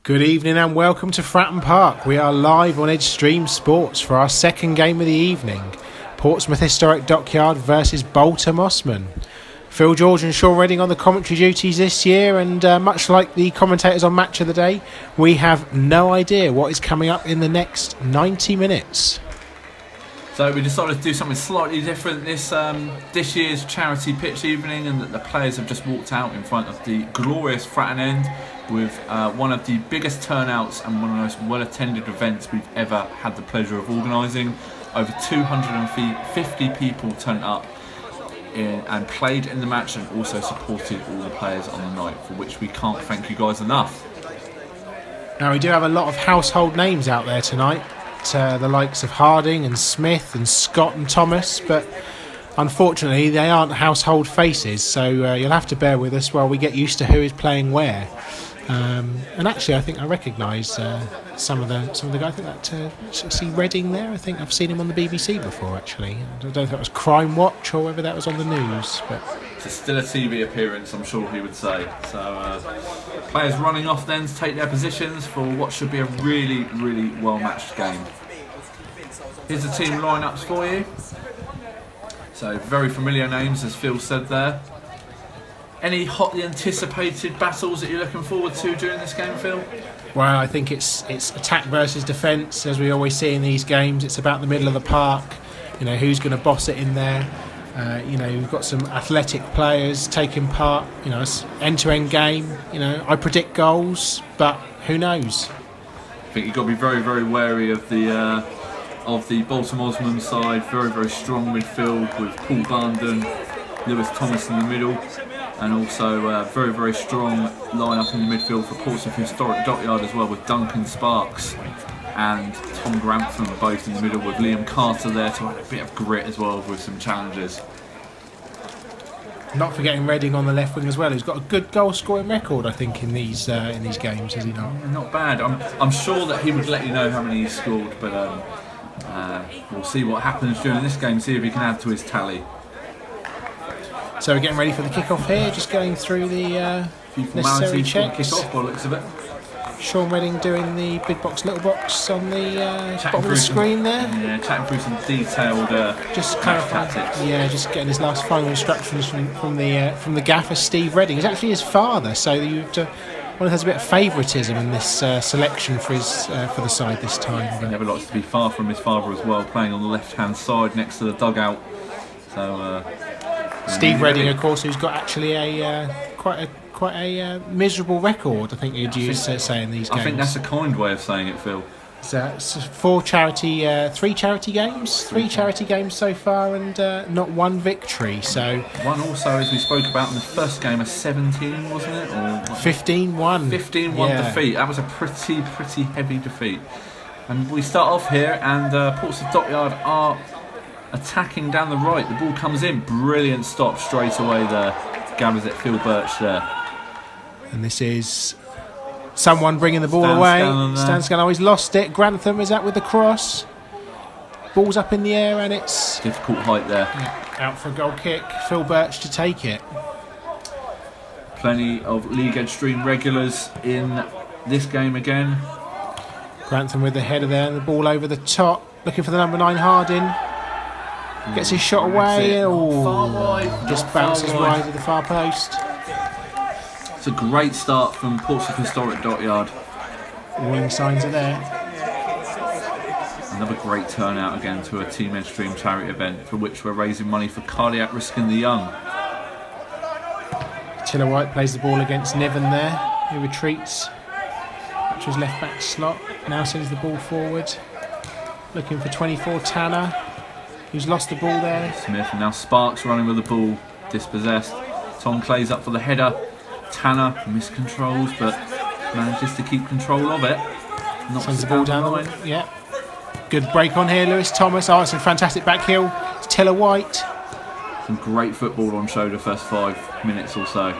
Good evening and welcome to Fratton Park. We are live on Edstreme Sports for our second game of the evening. Portsmouth Historic Dockyard versus Boulter Mossman. Phil George and Sean Redding on the commentary duties this year, and much like the commentators on Match of the Day, we have no idea what is coming up in the next 90 minutes. So we decided to do something slightly different this year's charity pitch evening, and that the players have just walked out in front of the glorious Fratton End with one of the biggest turnouts and one of the most well-attended events we've ever had the pleasure of organising. Over 250 people turned up and played in the match, and also supported all the players on the night, for which we can't thank you guys enough. Now we do have a lot of household names out there tonight. The likes of Harding and Smith and Scott and Thomas, but unfortunately they aren't household faces, so you'll have to bear with us while we get used to who is playing where. And actually I think I recognise some of the guys. I think that see Redding there. I think I've seen him on the BBC before actually. I don't know if that was Crime Watch or whether that was on the news, but it's still a TV appearance, I'm sure he would say. So players running off then to take their positions for what should be a really, really well matched game. Here's the team lineups for you. So very familiar names, as Phil said there. Any hotly anticipated battles that you're looking forward to during this game, Phil? Well, I think it's attack versus defence, as we always see in these games. It's about the middle of the park. You know, who's going to boss it in there. We've got some athletic players taking part. You know, it's end-to-end game. You know, I predict goals, but who knows? I think you've got to be very, very wary of the Boulter Mossman side. Very, very strong midfield with Paul Barndon, Lewis Thomas in the middle, and also very, very strong line-up in the midfield for Portsmouth Historic Dockyard as well, with Duncan Sparks and Tom Grantham both in the middle, with Liam Carter there to add a bit of grit as well with some challenges. Not forgetting Redding on the left wing as well, who's got a good goal scoring record, I think, in these games, has he not? Not bad. I'm sure that he would let you know how many he's scored, but we'll see what happens during this game, see if he can add to his tally. So we're getting ready for the kick-off here, just going through the necessary checks. Kick-off by the looks of it. Sean Redding doing the big box, little box on the bottom of the screen there. Yeah, chatting through some detailed just clarifying tactics. Yeah, just getting his last final instructions from the gaffer, Steve Redding. It's actually his father, so one has a bit of favouritism in this selection for the side this time. He never likes to be far from his father as well, playing on the left-hand side next to the dugout. So Steve Redding, of course, who's got actually quite a miserable record, I think you'd say in these games. I think that's a kind way of saying it, Phil. It's three charity games so far, and not one victory. So one also, as we spoke about in the first game, a 17, wasn't it? Or 15-1. 15-1 defeat. That was a pretty heavy defeat. And we start off here, and Portsmouth Dockyard are attacking down the right. The ball comes in, brilliant stop straight away there. Gathers it, Phil Birch there. And this is someone bringing the ball away. Stan Scanlon, he's lost it. Grantham is out with the cross. Ball's up in the air, and it's difficult height there. Yeah, out for a goal kick. Phil Birch to take it. Plenty of League Edstreme regulars in this game again. Grantham with the header there, and the ball over the top. Looking for the number 9, Harding. Gets his shot away. Far wide. Just bounces wide of the far post. It's a great start from Portsmouth Historic Dockyard. Warning signs are there. Another great turnout again to a Team Edstreme charity event, for which we're raising money for cardiac risk in the young. Tiller White plays the ball against Niven there. He retreats. Which was left back slot. Now sends the ball forward. Looking for 24, Tanner, who's lost the ball there. Smith, and now Sparks running with the ball, dispossessed. Tom Clay's up for the header. Tanner miscontrols, but manages to keep control of it. Sends the ball down the line. Yeah. Good break on here, Lewis Thomas. Oh, it's a fantastic back heel. It's Tiller White. Some great football on show the first 5 minutes or so.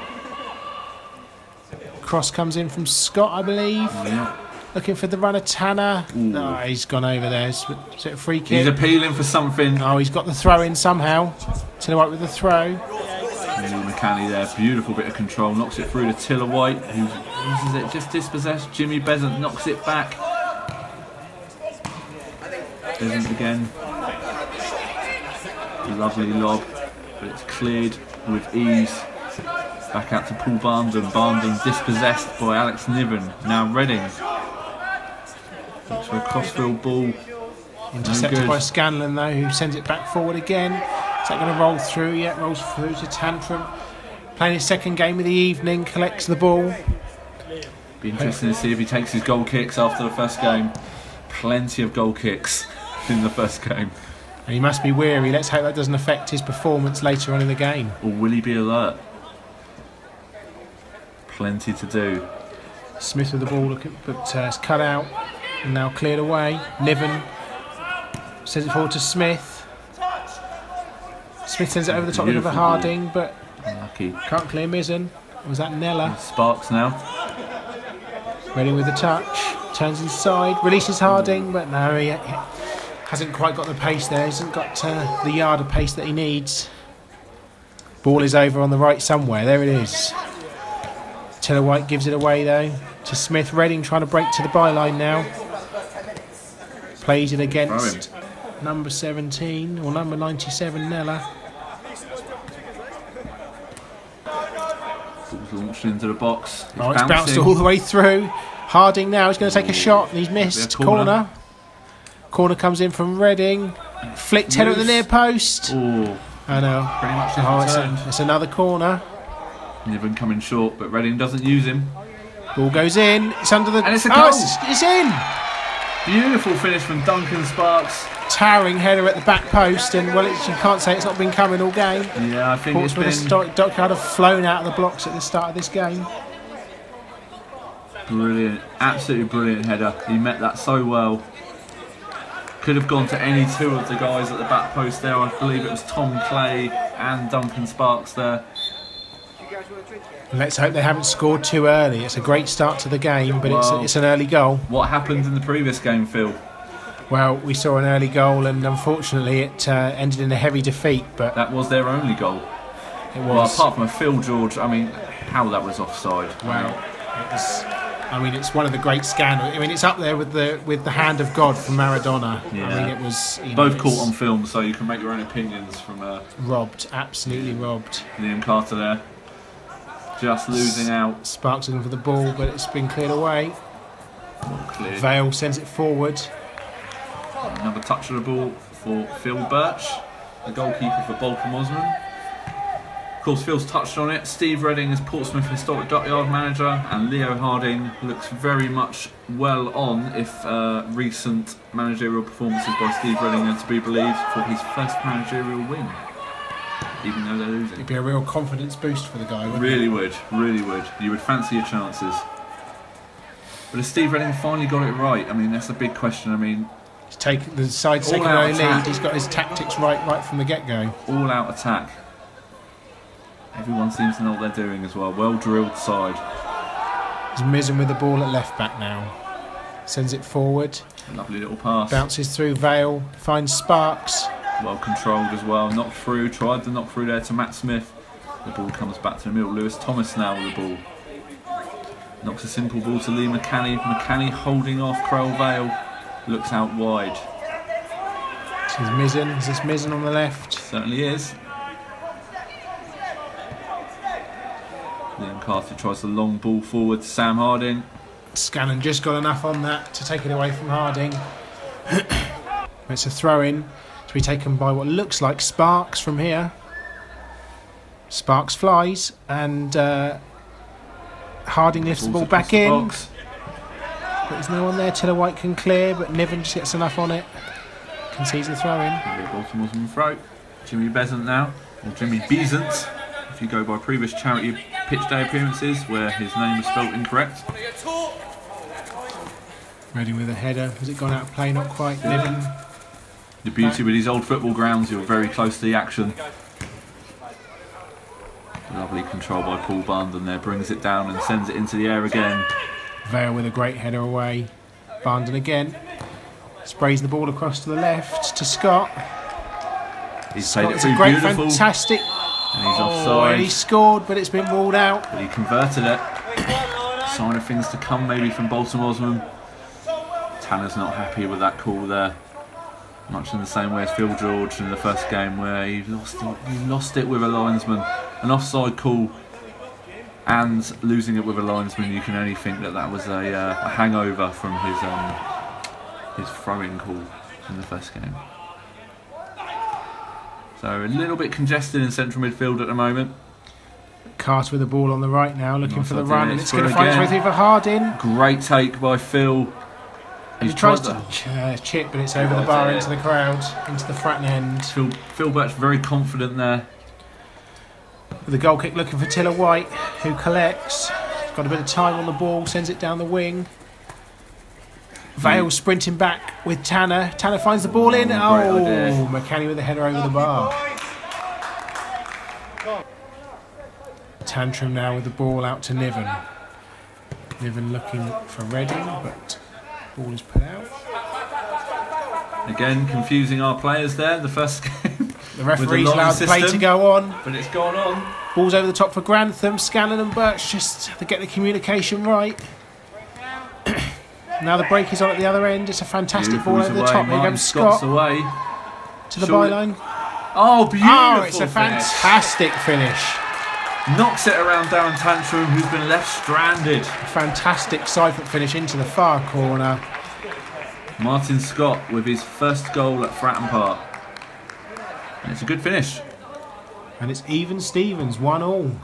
Cross comes in from Scott, I believe. Yeah. Looking for the runner, Tanner. Oh, he's gone over there. Is it a free kick? He's appealing for something. Oh, he's got the throw in somehow. Tiller White with the throw. McCanny there. Beautiful bit of control. Knocks it through to Tiller White, who uses it just dispossessed. Jimmy Besant knocks it back. Besant again. Lovely lob, but it's cleared with ease. Back out to Paul Barndon. Barndon dispossessed by Alex Niven. Now Reading. Looks for a crossfield ball. Intercepted by Scanlon though, who sends it back forward again. Is that going to roll through? Yeah, rolls through to Tantrum. Playing his second game of the evening, collects the ball. Be interesting to see if he takes his goal kicks after the first game. Plenty of goal kicks in the first game. And he must be weary. Let's hope that doesn't affect his performance later on in the game. Or will he be alert? Plenty to do. Smith with the ball, but it's cut out and now cleared away. Niven sends it forward to Smith. Smith sends it over the top of Harding, but unlucky. Can't clear Mizzen. Was that Nella? Sparks now. Reading with the touch. Turns inside. Releases Harding, but no, he hasn't quite got the pace there. He hasn't got the yard of pace that he needs. Ball is over on the right somewhere. There it is. Tiller White gives it away though to Smith. Reading trying to break to the byline now. Plays it against number 17 or number 97, Nella. Ball's launched into the box. It's bounced all the way through. Harding now is going to take a shot and he's missed. Corner. Corner comes in from Reading. Flicked header at the near post. Oh, I know. Pretty much it's another corner. Niven coming short, but Reading doesn't use him. Ball goes in. It's under the. And it's a goal. It's in. Beautiful finish from Duncan Sparks. Towering header at the back post, and well, you can't say it's not been coming all game. Yeah, I think Portsmouth it's been Dockyard have flown out of the blocks at the start of this game. Brilliant, absolutely brilliant header. He met that so well. Could have gone to any two of the guys at the back post there. I believe it was Tom Clay and Duncan Sparks there. Let's hope they haven't scored too early. It's a great start to the game, but it's an early goal. What happened in the previous game, Phil? Well, we saw an early goal, and unfortunately, it ended in a heavy defeat. But that was their only goal. It was. Well, apart from a Phil George, I mean, how that was offside. Well, it was. I mean, it's one of the great scandals. I mean, it's up there with the hand of God from Maradona. Yeah. I mean, it was both caught on film, so you can make your own opinions from. Robbed, absolutely robbed. Liam Carter there, just losing out. Sparks looking for the ball, but it's been cleared away. Cleared. Vale sends it forward. Another touch of the ball for Phil Birch, the goalkeeper for Boulter Mossman. Of course, Phil's touched on it. Steve Reading is Portsmouth Historic Dockyard manager, and Leo Harding looks very much well on if recent managerial performances by Steve Reading are to be believed for his first managerial win, even though they're losing. It'd be a real confidence boost for the guy, wouldn't it? Really would. You would fancy your chances. But has Steve Reading finally got it right? I mean, that's a big question. I mean, he's taken the side's taken early lead. He's got his tactics right from the get-go. All-out attack. Everyone seems to know what they're doing as well. Well-drilled side. He's Mizzen with the ball at left-back now. Sends it forward. A lovely little pass. Bounces through Vale. Finds Sparks. Well controlled as well. Knocked through. Tried to knock through there to Matt Smith. The ball comes back to the middle. Lewis Thomas now with the ball. Knocks a simple ball to Lee McCanny. McCanny holding off Crowell Vale. Looks out wide. This is Mizzen. Is this Mizzen on the left? Certainly is. Liam Carter tries the long ball forward to Sam Harding. Scanlon just got enough on that to take it away from Harding. It's a throw-in to be taken by what looks like Sparks from here. Sparks flies and Harding lifts the ball back in. But there's no one there. Tiller White can clear, but Niven just gets enough on it. Concedes the throw-in. Boulter Mossman throw. Jimmy Besant now, or Jimmy Besant, if you go by previous charity pitch day appearances where his name was spelt incorrect. Ready with a header. Has it gone out of play? Not quite. Niven. The beauty with these old football grounds, you're very close to the action. Lovely control by Paul Barndon there, brings it down and sends it into the air again. Vale with a great header away. Barndon again. Sprays the ball across to the left to Scott. He's played it It's through a great, beautiful. fantastic And he's offside. He scored, but it's been ruled out. But he converted it. Sign of things to come maybe from Boulter Mossman. Tanner's not happy with that call there. Much in the same way as Phil George in the first game where he lost it with a linesman. An offside call and losing it with a linesman, you can only think that that was a hangover from his throwing call in the first game. So a little bit congested in central midfield at the moment. Carter with the ball on the right now, looking for the Offside run, in and it it's going to for find its way again. through for Harding. Great take by Phil. He tries to chip, but it's over the bar into the crowd, into the Fratton end. Phil Birch very confident there. With the goal kick looking for Tiller White, who collects. He's got a bit of time on the ball, sends it down the wing. Vale sprinting back with Tanner. Tanner finds the ball in. Oh, McCanny with the header over the bar. Tantrum now with the ball out to Niven. Niven looking for Reading, but ball is put out. Again, confusing our players there. The first game. The referee's allowed the play to go on. But it's gone on. Ball's over the top for Grantham. Scanlon and Birch just to get the communication right. Now the break is on at the other end. It's a fantastic ball over the top. Here comes Scott away to the byline. Oh, beautiful! Oh, it's a fantastic finish. Knocks it around Darren Tantrum, who's been left stranded. A fantastic side-foot finish into the far corner. Martin Scott with his first goal at Fratton Park. And it's a good finish. And it's even Stevens, 1-1.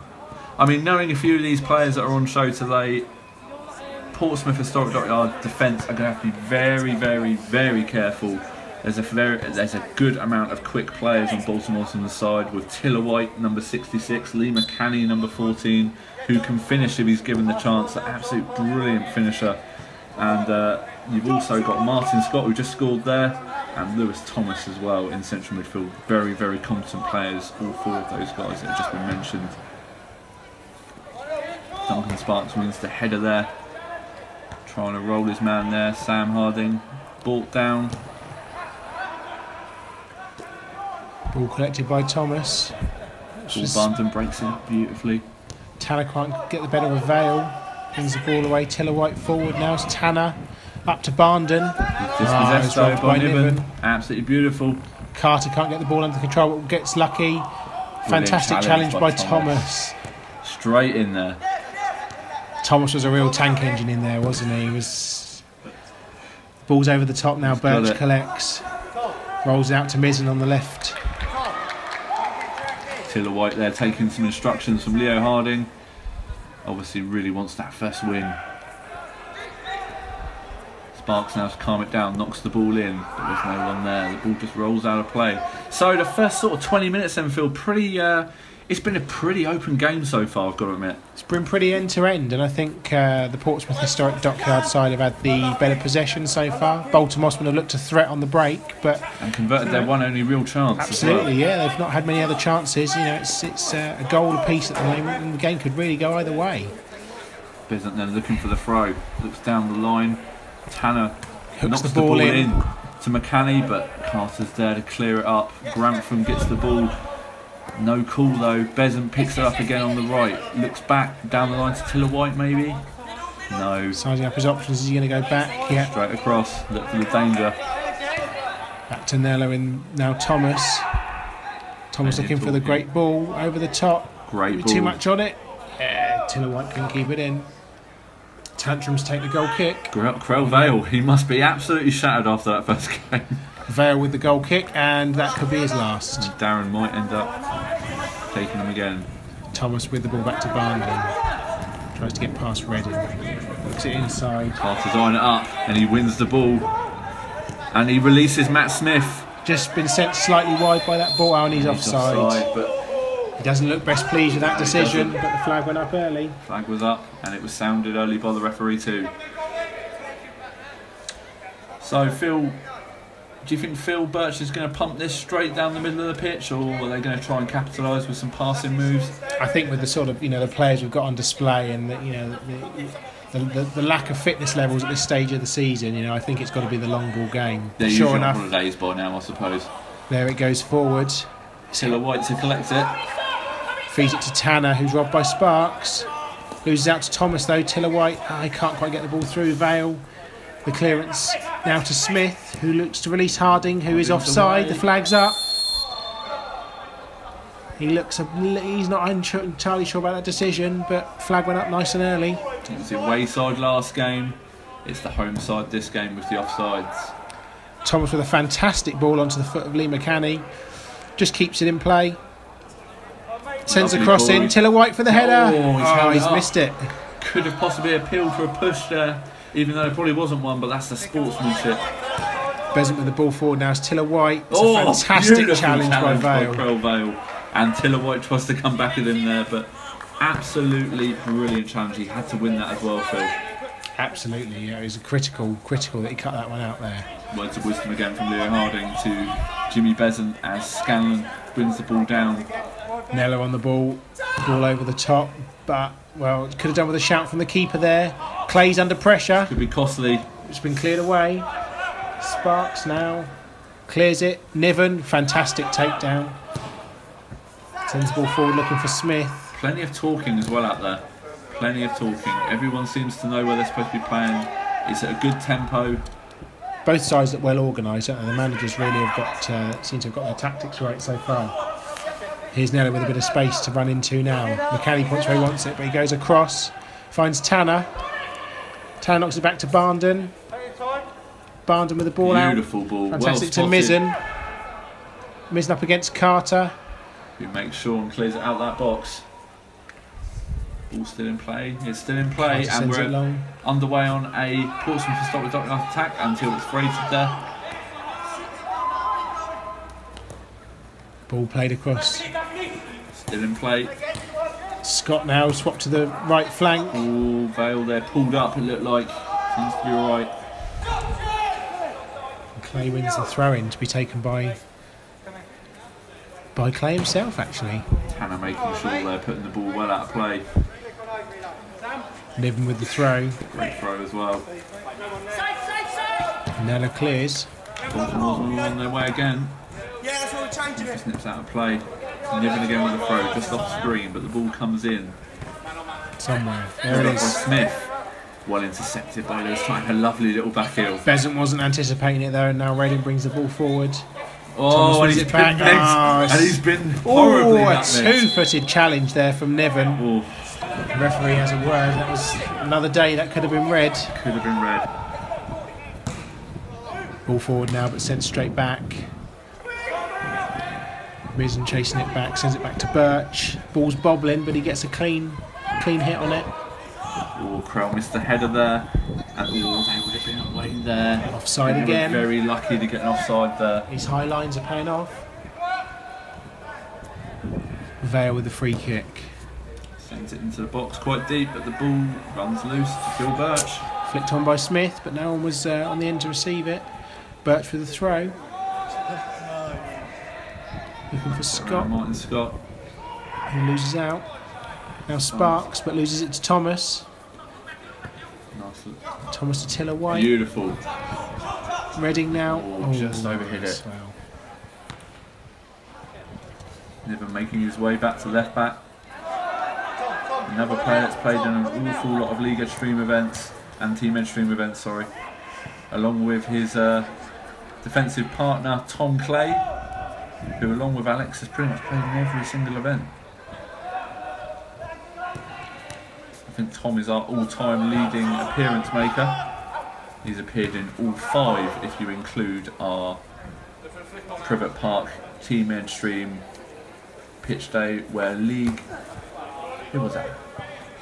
I mean, knowing a few of these players that are on show today, Portsmouth Historic Dockyard defence are going to have to be very, very, very careful. There's a good amount of quick players on Boulter Mossman's side, with Tiller White, number 66, Lee McCanny, number 14, who can finish if he's given the chance. An absolute brilliant finisher. And you've also got Martin Scott, who just scored there, and Lewis Thomas as well in central midfield. Very, very competent players, all four of those guys that have just been mentioned. Duncan Sparks wins the header there. Trying to roll his man there. Sam Harding brought down. Ball collected by Thomas. Paul Barndon breaks it beautifully. Tanner can't get the better of Vale. Brings the ball away. Tiller White forward now. It's Tanner up to Barndon. Dispossessed though by Niven. Absolutely beautiful. Carter can't get the ball under control, but gets lucky. Fantastic challenge by Thomas. Straight in there. Thomas was a real tank engine in there, wasn't he? Ball's over the top now. Birch collects. Rolls out to Mizzen on the left. Tiller White there taking some instructions from Leo Harding. Obviously really wants that first win. Sparks now to calm it down, knocks the ball in, but there's no one there. The ball just rolls out of play. So the first sort of 20 minutes then feel pretty... it's been a pretty open game so far, I've got to admit. It's been pretty end-to-end, and I think the Portsmouth Historic Dockyard side have had the better possession so far. Boulter Mossman have looked to threat on the break, and converted their one only real chance. Absolutely, yeah, they've not had many other chances. You know, it's a goal apiece at the moment, and the game could really go either way. Besant then looking for the throw, looks down the line. Tanner hooks knocks the ball in to McCanny, but Carter's there to clear it up. Grantham gets the ball. No call though. Besant picks it up again on the right. Looks back down the line to Tiller White maybe. No. Sizing up his options. Is he going to go back? Yeah. Straight across. Look for the danger. Back to Nello and now Thomas. Thomas looking for the great ball over the top. Great ball. Too much on it. Yeah, Tiller White can keep it in. Tantrums take the goal kick. Krell Vale, he must be absolutely shattered after that first game. Vale with the goal kick, and that could be his last. And Darren might end up taking them again. Thomas with the ball back to Barndon. Tries to get past Reading. Looks it inside. Carter's eyeing it up, and he wins the ball. And he releases Matt Smith. Just been sent slightly wide by that ball, and he's offside. But he doesn't look best pleased with that decision, but the flag went up early. Flag was up, and it was sounded early by the referee too. So Phil, do you think Phil Birch is going to pump this straight down the middle of the pitch, or are they going to try and capitalise with some passing moves? I think with the sort of the players we've got on display, and the lack of fitness levels at this stage of the season, I think it's got to be the long ball game. They're usually on holidays by now, I suppose. There it goes forward. Tiller White to collect it. Feeds it to Tanner, who's robbed by Sparks. Loses out to Thomas though. Tiller-White, he can't quite get the ball through. Vale, the clearance now to Smith, who looks to release Harding, who is offside. The flag's up. He's not entirely sure about that decision, but flag went up nice and early. It was the away side last game. It's the home side this game with the offsides. Thomas with a fantastic ball onto the foot of Lee McCanny. Just keeps it in play. Sends a cross in. Tiller-White for the header. He's missed it. Could have possibly appealed for a push there, even though there probably wasn't one, but that's the sportsmanship. Besant with the ball forward now. It's Tiller-White. It's a fantastic challenge by Vale. And Tiller-White tries to come back with him there, but absolutely brilliant challenge. He had to win that as well, Phil. Absolutely, yeah. It was critical that he cut that one out there. Words of wisdom again from Leo Harding to Jimmy Besant as Scanlon wins the ball down. Nello on the ball over the top, but, well, could have done with a shout from the keeper there. Clay's under pressure. Could be costly. It's been cleared away. Sparks now clears it. Niven, fantastic takedown. Sends the ball forward looking for Smith. Plenty of talking as well out there. Plenty of talking. Everyone seems to know where they're supposed to be playing. It's at a good tempo. Both sides look well organised, and the managers really have seem to have got their tactics right so far. Here's Nello with a bit of space to run into now. McCanny points where he wants it, but he goes across. Finds Tanner. Tanner knocks it back to Barndon. Barndon with the ball out. Beautiful ball. Fantastic to Mizzen. Mizzen up against Carter. Who makes sure and clears it out that box. Ball still in play. It's still in play, and we're underway on a Portsmouth to stop the Dockyard attack until it's freighted there. Ball played across. Still in play. Scott now swapped to the right flank. Oh, Vale there pulled up, it looked like. Seems to be alright. Clay wins the throw-in to be taken by Clay himself, actually. Tanner making sure they're putting the ball well out of play. Niven with the throw. Great throw as well. Nella clears. Boulter Mossman on their way again. Yeah, that's what we're changing it. Snips out of play. Niven again with the throw, just off screen, but the ball comes in. Somewhere. There it is. Smith. Well intercepted by Lewis, trying a lovely little back heel. Besant wasn't anticipating it there, and now Redding brings the ball forward. Oh, and he's back. And he's been horribly a nutmegged. two-footed challenge there from Niven. Oh. The referee has a word. That was another day that could have been red. Could have been red. Ball forward now, but sent straight back. Mizzen chasing it back, sends it back to Birch. Ball's bobbling, but he gets a clean hit on it. Oh, Krell missed the header there. And they would have been away there. Offside again. Very lucky to get an offside there. These high lines are paying off. Vale with the free kick. Sends it into the box quite deep, but the ball runs loose to Phil Birch. Flicked on by Smith, but no one was on the end to receive it. Birch with the throw. Looking for Scott. Martin Scott. Who loses out. Now Sparks, but loses it to Thomas. Nice. Thomas to Tiller-White. Beautiful. Redding now. Oh, just overhit it. Well. Niven making his way back to left back. Another player that's played in an awful lot of League Edstreme events and Team Edstreme events, sorry. Along with his defensive partner Tom Clay, who along with Alex has pretty much played in every single event. I think Tom is our all-time leading appearance maker. He's appeared in all 5 if you include our Privet Park Team Edstreme pitch day where League... Who was that?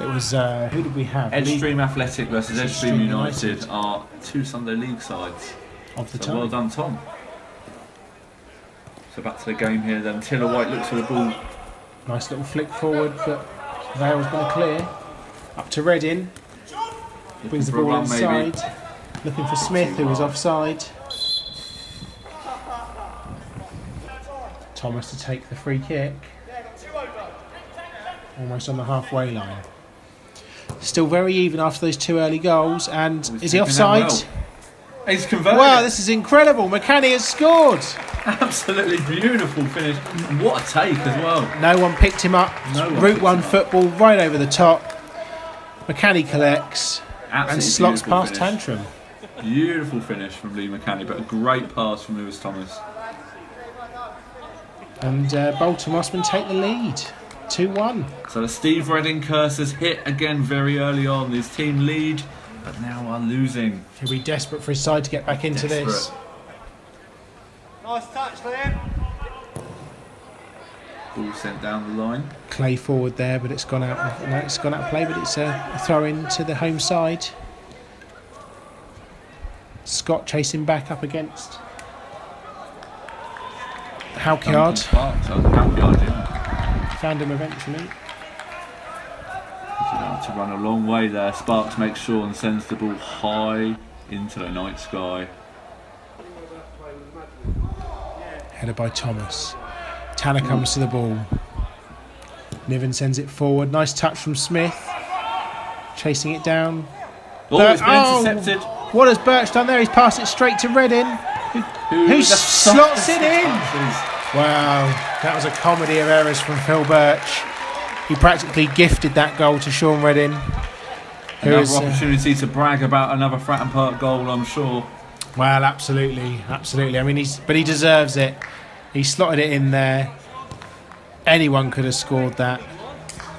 It was, who did we have? Edstreme Athletic versus Edstreme United are 2 Sunday League sides. Of the so time. well done, Tom. So back to the game here then. Tiller-White looks for the ball. Nice little flick forward, but Vale's going to clear. Up to Redding. Brings the ball inside. Looking for Smith, who was offside. Thomas to take the free kick. Almost on the halfway line. Still very even after those 2 early goals. And is he offside? He's converted. Wow, this is incredible. McCanny has scored. Absolutely beautiful finish. And what a take as well. No one picked him up. No one Route picked 1 him up. football right over the top. McCanny collects and Absolutely slots beautiful past finish. Tantrum. Beautiful finish from Lee McCanny, but a great pass from Lewis Thomas. And Boulter Mossman take the lead. 2-1. So the Steve Redding curse has hit again very early on. His team lead, but now are losing. He'll be desperate for his side to get back into this. Desperate. Nice touch, Liam. Ball sent down the line. Clay forward there, but it's gone out. No, it's gone out of play, but it's a throw in to the home side. Scott chasing back up against Halkyard. Halkyard, yeah. Found him eventually. He's about to run a long way there. Sparks makes sure and sends the ball high into the night sky. Headed by Thomas. Tanner comes to the ball. Niven sends it forward. Nice touch from Smith. Chasing it down. Oh, it's been intercepted. What has Birch done there? He's passed it straight to Redding. Who the slots it in? touches. Wow, that was a comedy of errors from Phil Birch. He practically gifted that goal to Sean Redding. Another opportunity to brag about another Fratton Park goal, I'm sure. Well, absolutely. I mean, but he deserves it. He slotted it in there. Anyone could have scored that.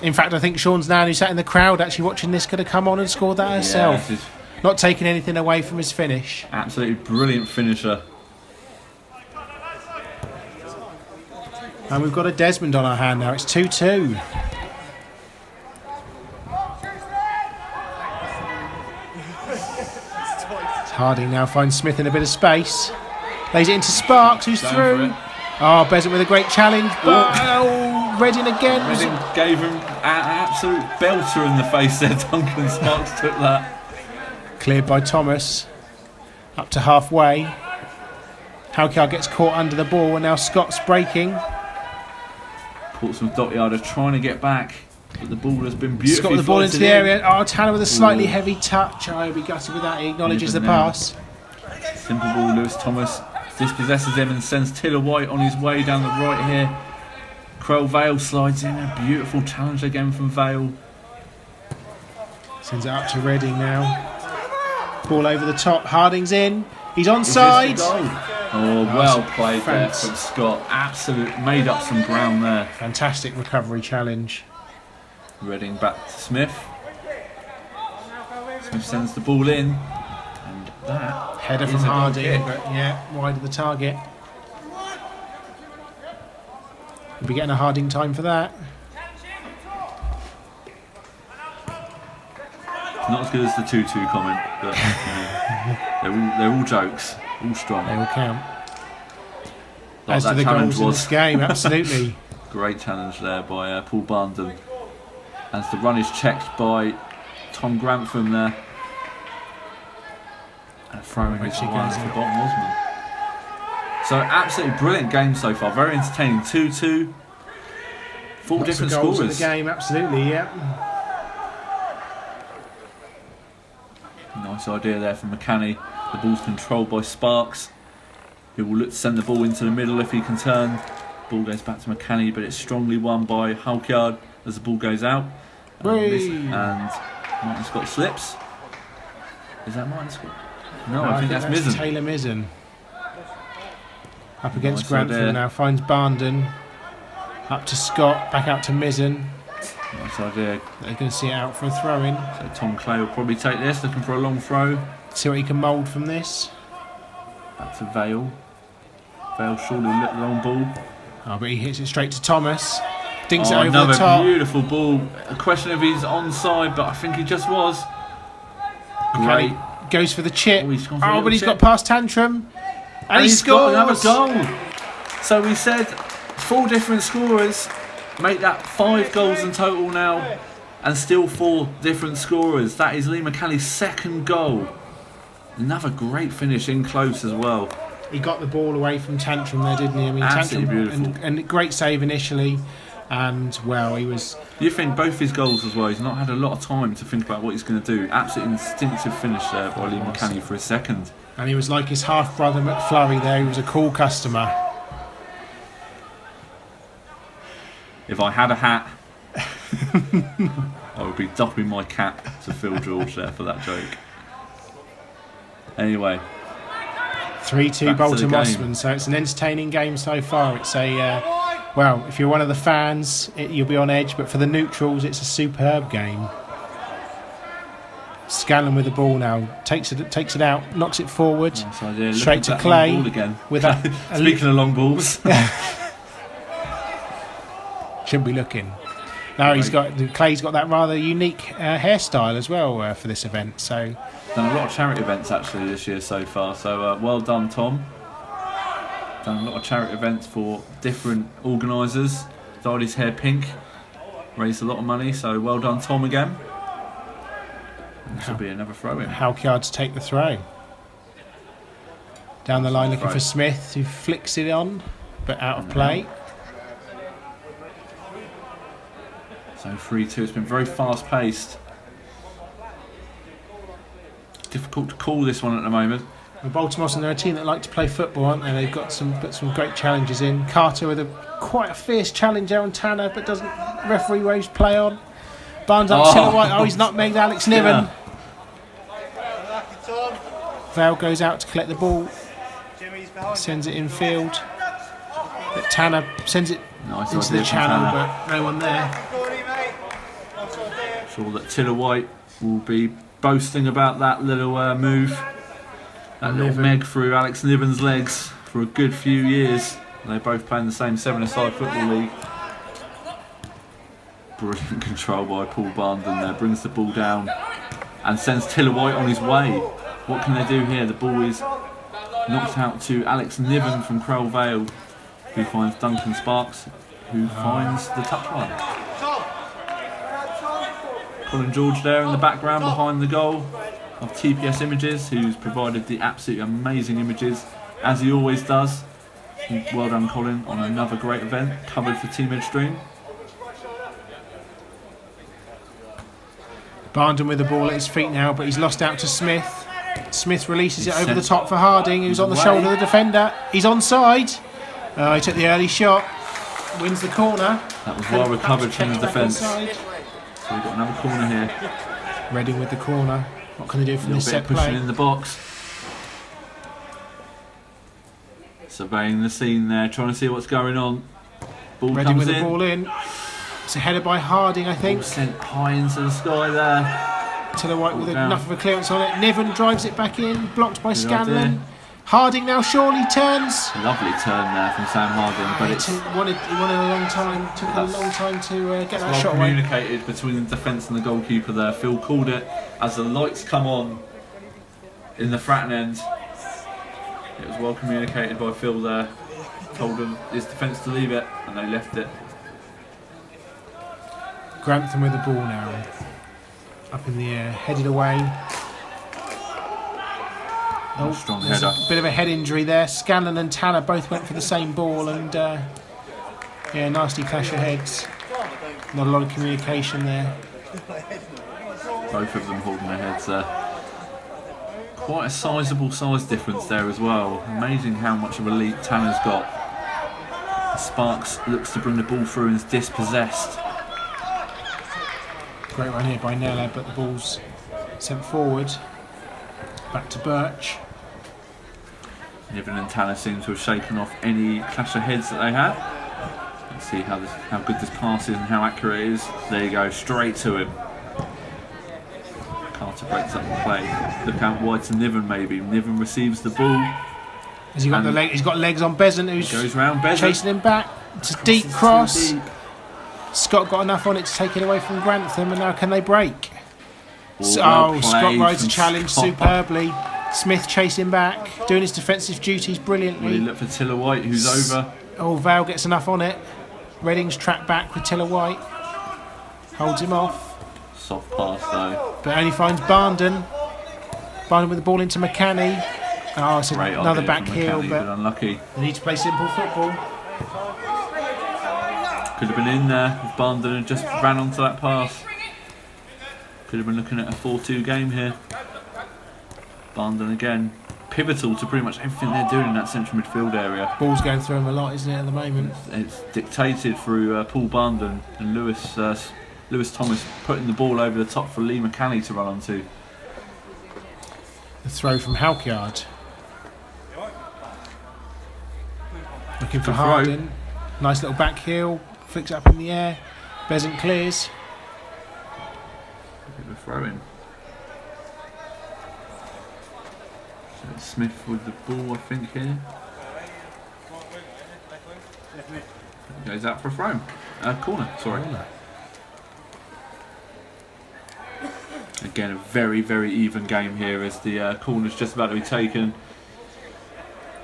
In fact, I think Sean's Nan, who sat in the crowd actually watching this, could have come on and scored that herself. Yeah, Not taking anything away from his finish. absolutely brilliant finisher. And we've got a Desmond on our hand now. It's 2-2. Harding now finds Smith in a bit of space. Lays it into Sparks, who's Going through. for it. Oh, Besant with a great challenge. But Redding again. Redding gave him an absolute belter in the face there. Duncan Sparks took that. Cleared by Thomas. Up to halfway. Halkyard gets caught under the ball, and now Scott's breaking. Portsmouth Dockyard are trying to get back, but the ball has been Scott beautifully with the ball into fighted the in. area. Oh, Tanner with a slightly Ooh. heavy touch. Oh, he'll be gutted with that. He acknowledges the Even now. pass. Simple ball, Lewis Thomas dispossesses him and sends Tiller White on his way down the right here. Crowell Vale slides in. A beautiful challenge again from Vale. Sends it up to Redding now. Ball over the top. Harding's in. He's Is this onside. the goal? Oh, well played there Fantastic. from Scott. Absolute made up some ground there. Fantastic recovery challenge. Redding back to Smith. Smith sends the ball in, and that Header is from a goal Harding, kick. but yeah, wide of the target. We'll be getting a Harding time for that. Not as good as the 2-2 comment, but they're all jokes, all strong. They will count. Like As that to the challenge goals in this game, absolutely. Great challenge there by Paul Barndon. As the run is checked by Tom Grantham there. And throwing Which it he wide goes for in. Boulter Mossman. So absolutely brilliant game so far, very entertaining. 2-2. Four Lots different of goals in scorers. the game, absolutely, yeah. Nice idea there from McCanny. The ball's controlled by Sparks, who will look to send the ball into the middle if he can turn. Ball goes back to McCanny, but it's strongly won by Halkyard as the ball goes out. And Martin Scott slips. Is that Martin Scott? No, I think that's Mizzen. Taylor Mizzen. Up against Nice Grantham idea. now, finds Barndon. Up to Scott, back out to Mizzen. Nice idea. They're going to see it out for a throw-in. So Tom Clay will probably take this, looking for a long throw. See what he can mould from this. Back to Vale. Vale surely will look the long ball. Oh, but he hits it straight to Thomas. Dinks it Oh, over another the top. beautiful ball. A question if he's onside, but I think he just was. Great. McCanny goes for the chip. Oh, he's gone for a Oh, little but he's chip. got past Tantrum. And he he's scores. got another goal. So we said 4 different scorers make that 5 goals in total now, and still 4 different scorers. That is Lee McCanny's second goal. Another great finish in close as well. He got the ball away from Tantrum there, didn't he? I mean, Absolutely Tantrum, beautiful. and great save initially. And, well, he was... You think both his goals as well, he's not had a lot of time to think about what he's going to do. Absolutely instinctive finish there by Lee McCanny for his second. And he was like his half-brother McFlurry there. He was a cool customer. If I had a hat, I would be doffing my cap to Phil George there for that joke. Anyway. 3-2 Boulter Mossman, so it's an entertaining game so far. It's a, well, if you're one of the fans, you'll be on edge, but for the neutrals, it's a superb game. Scanlon with the ball now, takes it out, knocks it forward, straight to Clay. With Speaking of long balls. Shouldn't be looking. No, Clay's got that rather unique hairstyle as well for this event, so... Done a lot of charity events actually this year so far, so well done, Tom. Done a lot of charity events for different organisers. Dyed his hair pink, raised a lot of money, so well done, Tom, again. This will be another throw-in. Dockyard to take the throw. Down the line looking for Smith, who flicks it on, but out of play. So 3-2, it's been very fast-paced. Difficult to call this one at the moment. Well, Boulter Mossman, they're a team that like to play football, aren't they? They've got some great challenges in. Carter with quite a fierce challenge there on Tanner, but doesn't referee waves play on. Barnes up to White. Oh, he's nutmegged Alex Niven. Vale goes out to collect the ball. Sends it infield. But Tanner sends it into the channel, but no one there. Sure that Tiller White will be boasting about that little move. That little meg through Alex Niven's legs for a good few years. They both play in the same 7-a-side football league. Brilliant control by Paul Barndon there. Brings the ball down and sends Tiller White on his way. What can they do here? The ball is knocked out to Alex Niven from Crowell Vale, who finds Duncan Sparks, who finds the touchline. Colin George there in the background behind the goal of TPS Images, who's provided the absolutely amazing images, as he always does. Well done, Colin, on another great event covered for Team Edstreme. Barndon with the ball at his feet now, but he's lost out to Smith. Smith releases it over the top for Harding, who's on the shoulder of the defender. He's onside. He took the early shot, wins the corner. That was well recovered from the defence. So we've got another corner here. Reading with the corner. What can they do from this set play? Pushing in the box. Surveying the scene there, trying to see what's going on. Ball Reading comes with the ball in. It's a header by Harding, I think. Ball sent high into the sky there. Tiller White with enough of a clearance on it. Niven drives it back in, blocked by Scanlon. Harding now surely turns. Lovely turn there from Sam Harding, but it's wanted a long time. Took a long time to get that shot away. Communicated between the defence and the goalkeeper there. Phil called it as the lights come on in the Fratton end. It was well communicated by Phil there. Told his defence to leave it, and they left it. Grantham with the ball now. Up in the air, headed away. Strong header. A bit of a head injury there. Scanlon and Tanner both went for the same ball, and yeah, nasty clash of heads. Not a lot of communication there. Both of them holding their heads there. Quite a sizable size difference there as well. Amazing how much of a lead Tanner's got. Sparks looks to bring the ball through and is dispossessed. Great run here by Nella, but the ball's sent forward. Back to Birch. Niven and Tanner seem to have shaken off any clash of heads that they had. Let's see how good this pass is and how accurate it is. There you go, straight to him. Carter breaks up the play. Look out wide to Niven maybe. Niven receives the ball. Has he got the leg? He's got legs on Besant, who's goes round Besant, chasing him back. It's a deep cross. Scott got enough on it to take it away from Grantham, and now can they break? Scott rides a challenge superbly. Smith chasing back, doing his defensive duties brilliantly. Really look for Tiller White, who's over. Oh, Vale gets enough on it. Reading's tracked back with Tiller White. Holds him off. Soft pass though. But only finds Barndon. Barndon with the ball into McCanny. Oh, it's another back heel, but unlucky. They need to play simple football. Could have been in there if Barndon had just ran onto that pass. Could have been looking at a 4-2 game here. Barndon again pivotal to pretty much everything they're doing in that central midfield area. Ball's going through him a lot, isn't it, at the moment? It's dictated through Paul Barndon and Lewis Thomas putting the ball over the top for Lee McCanny to run onto. The throw from Dockyard. Looking for Good throw. Harding. Nice little back heel. Flicks up in the air. Besant clears. Bit of a throw in. So it's Smith with the ball, I think, here. Goes out for a throw. Corner, sorry. Corner. Again, a very, very even game here as the corner's just about to be taken.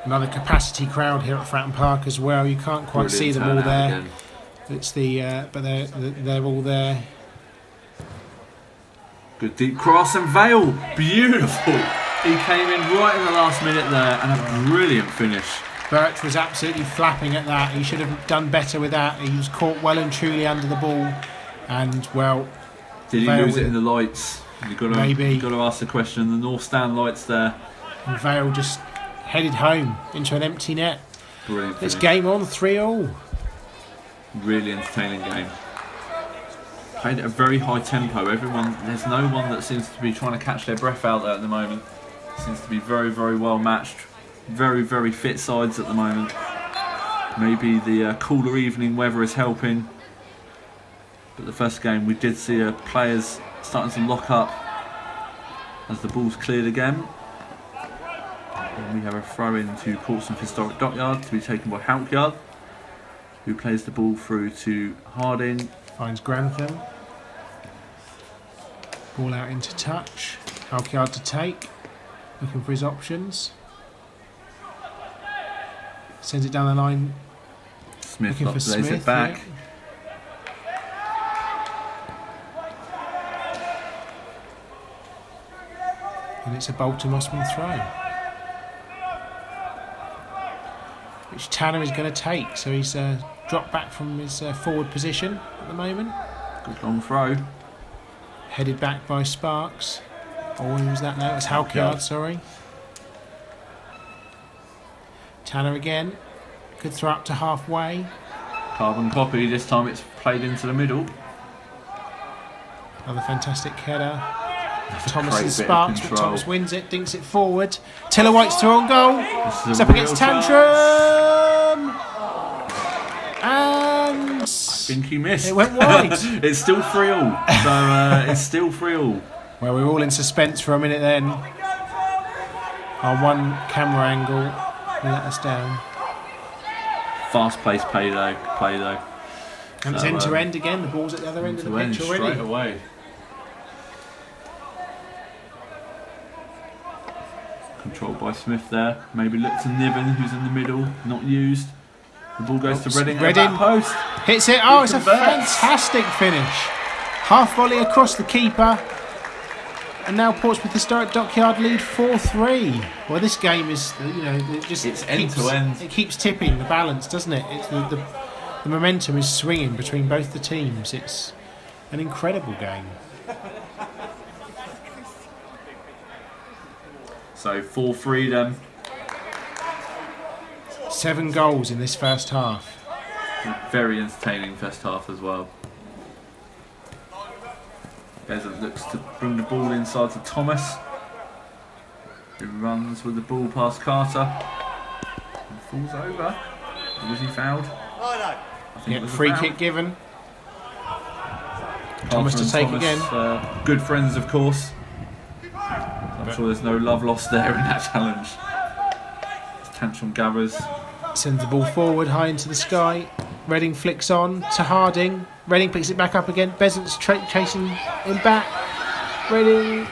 Another capacity crowd here at Fratton Park as well. You can't quite Brilliant see them all turnout there. again. It's the but they're all there. Good deep cross and Vale, beautiful. He came in right in the last minute there and a brilliant finish. Birch was absolutely flapping at that. He should have done better with that. He was caught well and truly under the ball, and well. Did he Vale lose it with in the lights? Maybe. You've got to ask the question. The North Stand lights there. And Vale just headed home into an empty net. Brilliant This finish. game on 3-3. Really entertaining game. Played at a very high tempo. There's no one that seems to be trying to catch their breath out there at the moment. Seems to be very, very well matched. Very, very fit sides at the moment. Maybe the cooler evening weather is helping. But the first game we did see players starting to lock up as the ball's cleared again. And we have a throw in to Portsmouth Historic Dockyard to be taken by Dockyard, who plays the ball through to Harding. Finds Grantham. Ball out into touch. Dockyard to take. Looking for his options. Sends it down the line. Smith Looking for lays Smith. it back. Yeah. And it's a Boulter Mossman throw, which Tanner is going to take. So he's dropped back from his forward position at the moment. Good long throw. Headed back by Sparks. Oh, who was that now? It was Dockyard, sorry. Tanner again. Good throw up to halfway. Carbon copy. This time it's played into the middle. Another fantastic header. That's a Thomas great and bit of Sparks, but control. Thomas wins it, dinks it forward. Taylor White's through on goal. This It's is a up against real chance. Tantrum. And I think he missed. it went wide. It's still 3-3. So it's still 3-3. Well, we were all in suspense for a minute then. Our one camera angle let us down. Fast-paced play though. And it's So, end to end again. The ball's at the other end of the to end pitch already. straight away. Controlled by Smith there. Maybe look to Niven, who's in the middle, not used. The ball goes to Reading. Reading. At the back post. Hits it. Oh, it's a converts. fantastic finish. Half volley across the keeper. And now Portsmouth Historic Dockyard lead 4-3. Well, this game is, It's end to end. It keeps tipping the balance, doesn't it? It's the momentum is swinging between both the teams. It's an incredible game. So 4-3 then. 7 goals in this first half. Very entertaining first half as well. Bezant looks to bring the ball inside to Thomas, who runs with the ball past Carter and falls over. Or was he fouled? I think it was a Free foul. kick given. Carter Thomas to and take Thomas, again. Good friends, of course. I'm sure there's no love lost there in that challenge. As Tantrum gathers. Sends the ball forward, high into the sky. Reading flicks on to Harding. Reading picks it back up again. Besant's chasing him back. Reading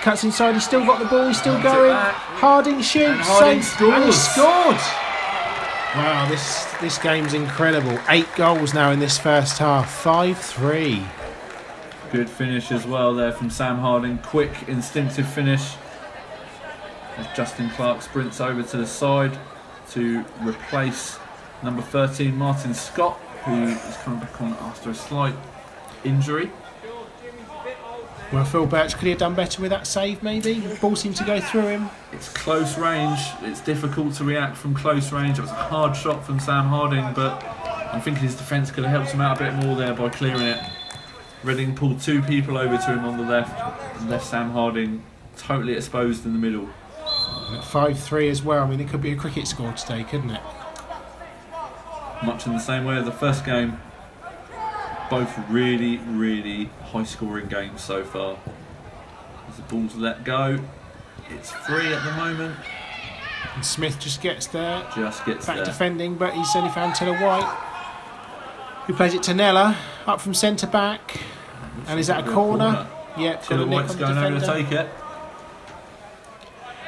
cuts inside. He's still got the ball. He's still Runs it going. back. Harding shoots. And Harding saves, and he scores. scored. Wow, this game's incredible. 8 goals now in this first half. 5-3. Good finish as well there from Sam Harding. Quick, instinctive finish. As Justin Clark sprints over to the side to replace number 13 Martin Scott, who is coming back on after a slight injury. Well, Phil Birch, could he have done better with that save, maybe? The ball seemed to go through him. It's close range. It's difficult to react from close range. It was a hard shot from Sam Harding, but I'm thinking his defence could have helped him out a bit more there by clearing it. Reading pulled two people over to him on the left, and left Sam Harding totally exposed in the middle. And at 5-3 as well. I mean, it could be a cricket score today, couldn't it? Much in the same way as the first game. Both really, really high-scoring games so far. As the ball's let go, it's free at the moment. And Smith just gets there. Just gets back there. Defending, but he's only found Taylor White, who plays it to Nella, up from centre back. And is that a corner? Yep, Taylor White's going over to take it.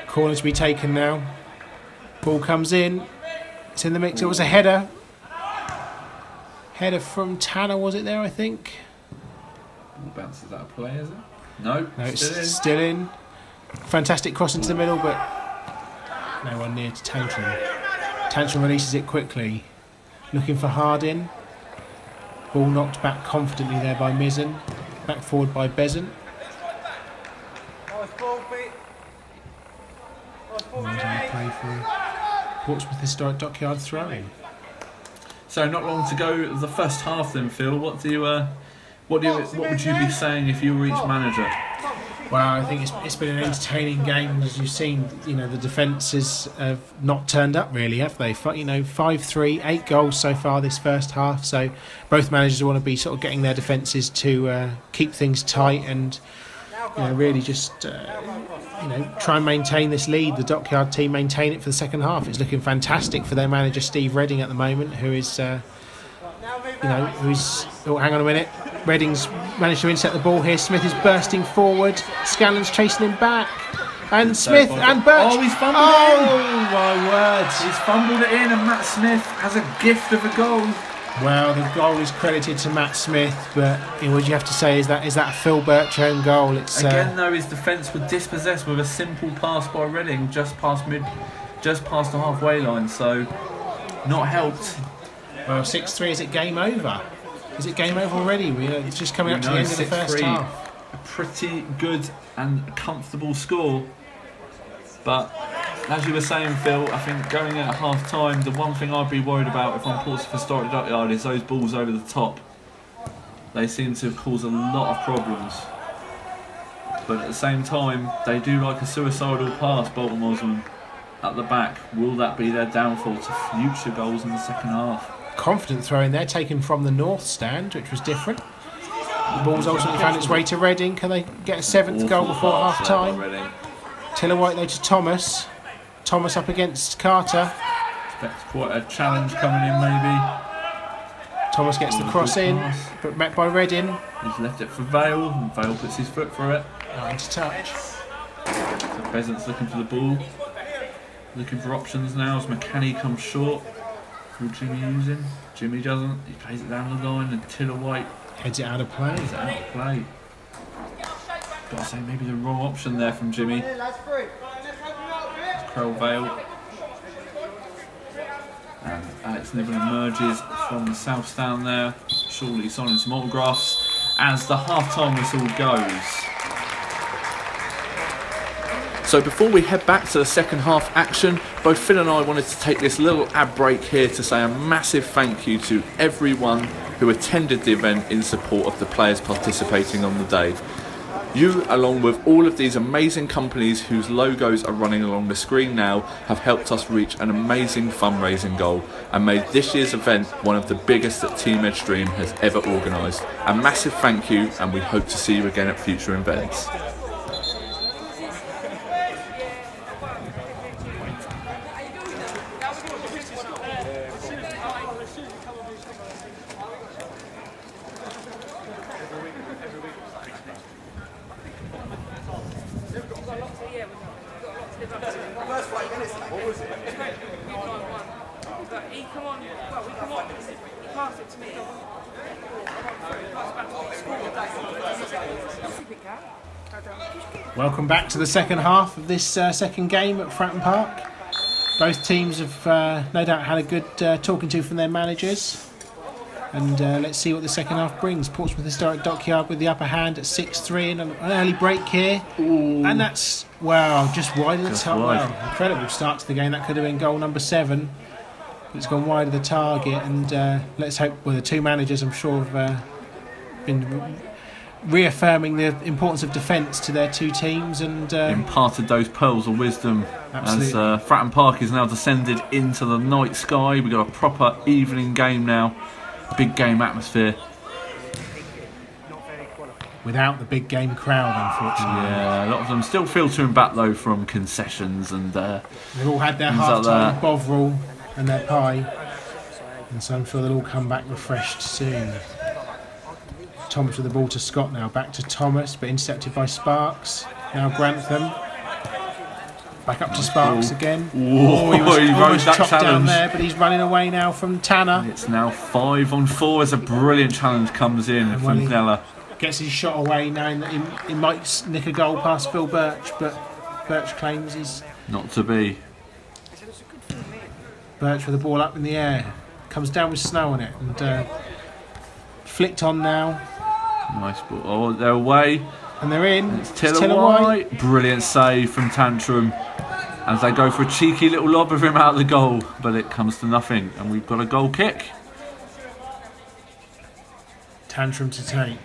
Corner to be taken now. Ball comes in. It's in the mix. It was a header. Header from Tanner, was it there, I think? Ball bounces out of play, is it? No, it's still in. Fantastic cross into the middle, but no one near to Tantrum. Tantrum releases it quickly. Looking for Hardin. Ball knocked back confidently there by Mizzen. Back forward by Bezant. Nice ball, Pete. Nice ball, mate. Play for Portsmouth Historic Dockyard throwing. So not long to go the first half then, Phil. What would you be saying if you were each manager? Well, I think it's been an entertaining game, as you've seen. You know, the defences have not turned up really, have they? 5-3, 8 goals so far this first half. So both managers want to be sort of getting their defences to keep things tight and really just try and maintain this lead. The Dockyard team maintain it for the second half. It's looking fantastic for their manager Steve Redding at the moment, who is who's oh, hang on a minute. Redding's managed to intercept the ball here. Smith is bursting forward. Scanlon's chasing him back. And Smith and Birch. Oh, he's fumbled it in. Oh, my word. He's fumbled it in, and Matt Smith has a gift of a goal. Well, the goal is credited to Matt Smith, but what you have to say is that a Phil Birch own goal. It's again, though, his defence were dispossessed with a simple pass by Reading just past the halfway line, so not helped. Well, 6-3. Is it game over? Is it game over already? We're just coming up to the end of the first half. A pretty good and comfortable score, but as you were saying, Phil, I think going at half time, the one thing I'd be worried about if I'm Portsmouth Historic Dockyard is those balls over the top. They seem to cause a lot of problems. But at the same time, they do like a suicidal pass, Boulter Mossman, at the back. Will that be their downfall to future goals in the second half? Confident throw in there, taken from the north stand, which was different. The ball's ultimately found its way to Reading. Can they get a seventh goal before half time? Taylor White though to Thomas. Thomas up against Carter. Expect quite a challenge coming in, maybe. Thomas gets the cross in, but met by Redding. He's left it for Vale, and Vale puts his foot through it. Not into touch. So Bezant's looking for the ball. Looking for options now as McCanny comes short. Who Jimmy using? Jimmy doesn't. He plays it down the line, and Taylor White heads it out of play. Got to say, maybe the wrong option there from Jimmy. Crowell Vale. And Alex Niven emerges from the south stand there. Surely signing some autographs as the half-time whistle goes. So before we head back to the second half action, both Phil and I wanted to take this little ad break here to say a massive thank you to everyone who attended the event in support of the players participating on the day. You, along with all of these amazing companies whose logos are running along the screen now, have helped us reach an amazing fundraising goal and made this year's event one of the biggest that Team Edstreme has ever organised. A massive thank you, and we hope to see you again at future events. Welcome back to the second half of this second game at Fratton Park. Both teams have no doubt had a good talking to from their managers. And let's see what the second half brings. Portsmouth Historic Dockyard with the upper hand at 6-3 and an early break here. Ooh. And that's, wow, just wide of the Just target. wide. Wow, incredible start to the game. That could have been goal number 7. But it's gone wide of the target. And let's hope, well, the two managers, I'm sure, have been reaffirming the importance of defence to their two teams. And imparted those pearls of wisdom. Absolutely. As Fratton Park is now descended into the night sky. We've got a proper evening game now. Big game atmosphere. without the big game crowd, unfortunately. Yeah, a lot of them still filtering back though from concessions and they've all had their things half-time like bovril and their pie, and so I'm sure they'll all come back refreshed soon. Thomas with the ball to Scott now, back to Thomas, but intercepted by Sparks. Now Grantham. Back up to Sparks again. Whoa, he was he rose almost that chopped down challenge. there, but he's running away now from Tanner. It's now 5-on-4 as a brilliant challenge comes in And from when he Kneller. gets his shot away, knowing that he might nick a goal past Phil Birch, but Birch claims he's... Not to be. Birch with the ball up in the air. Comes down with snow on it, and flicked on now. Nice ball. Oh, they're away. And they're in. It's Tiller White. Brilliant save from Tantrum as they go for a cheeky little lob of him out of the goal, but it comes to nothing, and we've got a goal kick. Tantrum to take.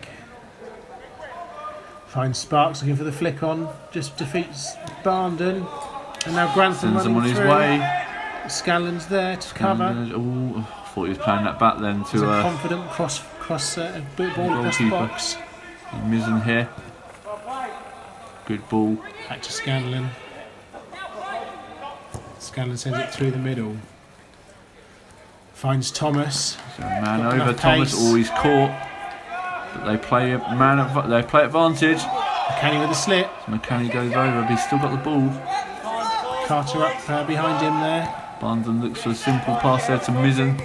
Finds Sparks looking for the flick on. Just defeats Barndon. And now Grantham Sends him running on his through. way. Scanlon's there to cover. Oh, I thought he was playing that back then It's a to confident ball across the goalkeeper. box. Mizzen here. Good ball. Back to Scanlon. Scanlon sends it through the middle. Finds Thomas. So man Got over enough Thomas. pace. Oh, he's caught. But they play they play advantage. Kenny with a slip. McCanny goes over, but he's still got the ball. Carter up behind him there. Barndon looks for a simple pass there to Mizzen.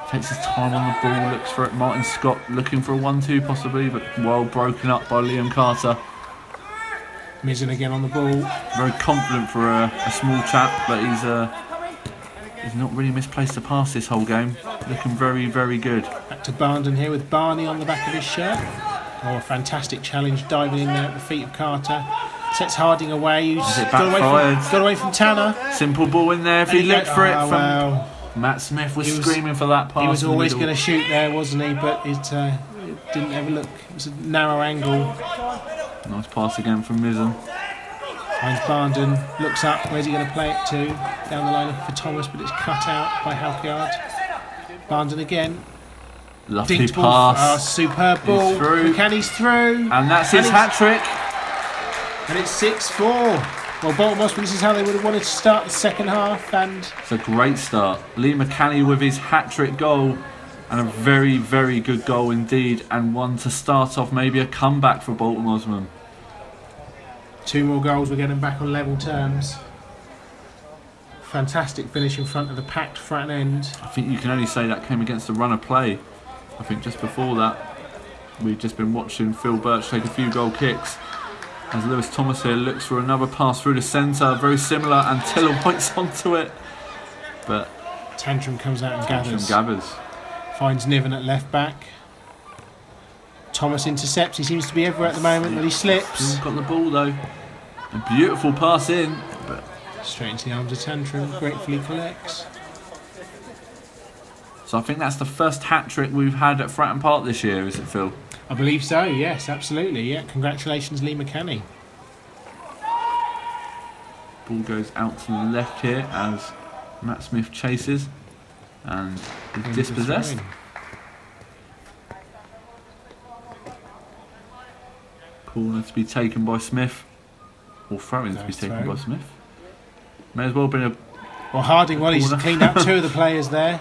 Takes his time on the ball, looks for it. Martin Scott looking for a 1-2 possibly, but well broken up by Liam Carter. Mizzen again on the ball. Very confident for a small chap, but he's not really misplaced a pass this whole game. Looking very, very good. Back to Barndon here with Barney on the back of his shirt. Oh, a fantastic challenge, diving in there at the feet of Carter. Sets Harding away, who's it got away from Tanner. Simple ball in there if he looked for it from Well, Matt Smith was He was- screaming for that pass. he was in the always middle. going to shoot there, wasn't he? But it didn't ever look. It was a narrow angle. Nice pass again from Mizzen. Finds Barndon, looks up. Where's he going to play it to? Down the line looking for Thomas, but it's cut out by Halkyard. Barndon again. Lovely Dinked ball. pass. Superb ball. He's through. McCanny's through. And that's his it's- hat-trick. And it's 6-4. Well, Boulter Mossman, this is how they would have wanted to start the second half. And It's a great start. Lee McCanny with his hat-trick goal. And a very, very good goal indeed. And one to start off maybe a comeback for Boulter Mossman. 2 more goals will get them back on level terms. Fantastic finish in front of the packed Fratton end. I think you can only say that came against the run of play. I think just before that, we've just been watching Phil Birch take a few goal kicks. As Lewis Thomas here looks for another pass through the centre, very similar, and Tiller White's onto it. But Tantrum comes out and gathers. Gathers. Finds Niven at left back. Thomas intercepts. He seems to be everywhere at the moment, but he slips. Still got the ball though. A beautiful pass in, but Straight into the arms of Tantrum. Gratefully collects. so I think that's the first hat-trick we've had at Fratton Park this year, is it, Phil? I believe so, yes, absolutely. Yeah, congratulations, Lee McCanny. Ball goes out to the left here as Matt Smith chases and is dispossessed. Corner to be taken by Smith, or throw-in to be Nice taken throw. by Smith. May as well have been a Well, Harding, he's Corner. cleaned up 2 of the players there.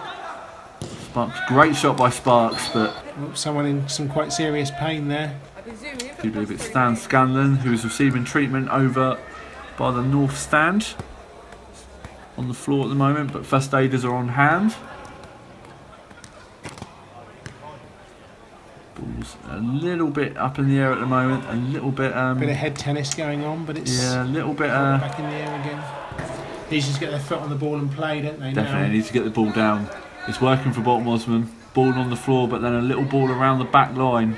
Sparks. Great shot by Sparks, but Oh, someone in some quite serious pain there. do you believe it's Stan Scanlon who's receiving treatment over by the north stand on the floor at the moment, but first aiders are on hand. Ball's a little bit up in the air at the moment, a little bit Bit of head tennis going on, but it's yeah, a little bit back in the air again. They just get their foot on the ball and play, don't they? definitely Now? need to get the ball down. It's working for Boulter Mossman. ball on the floor, but then a little ball around the back line,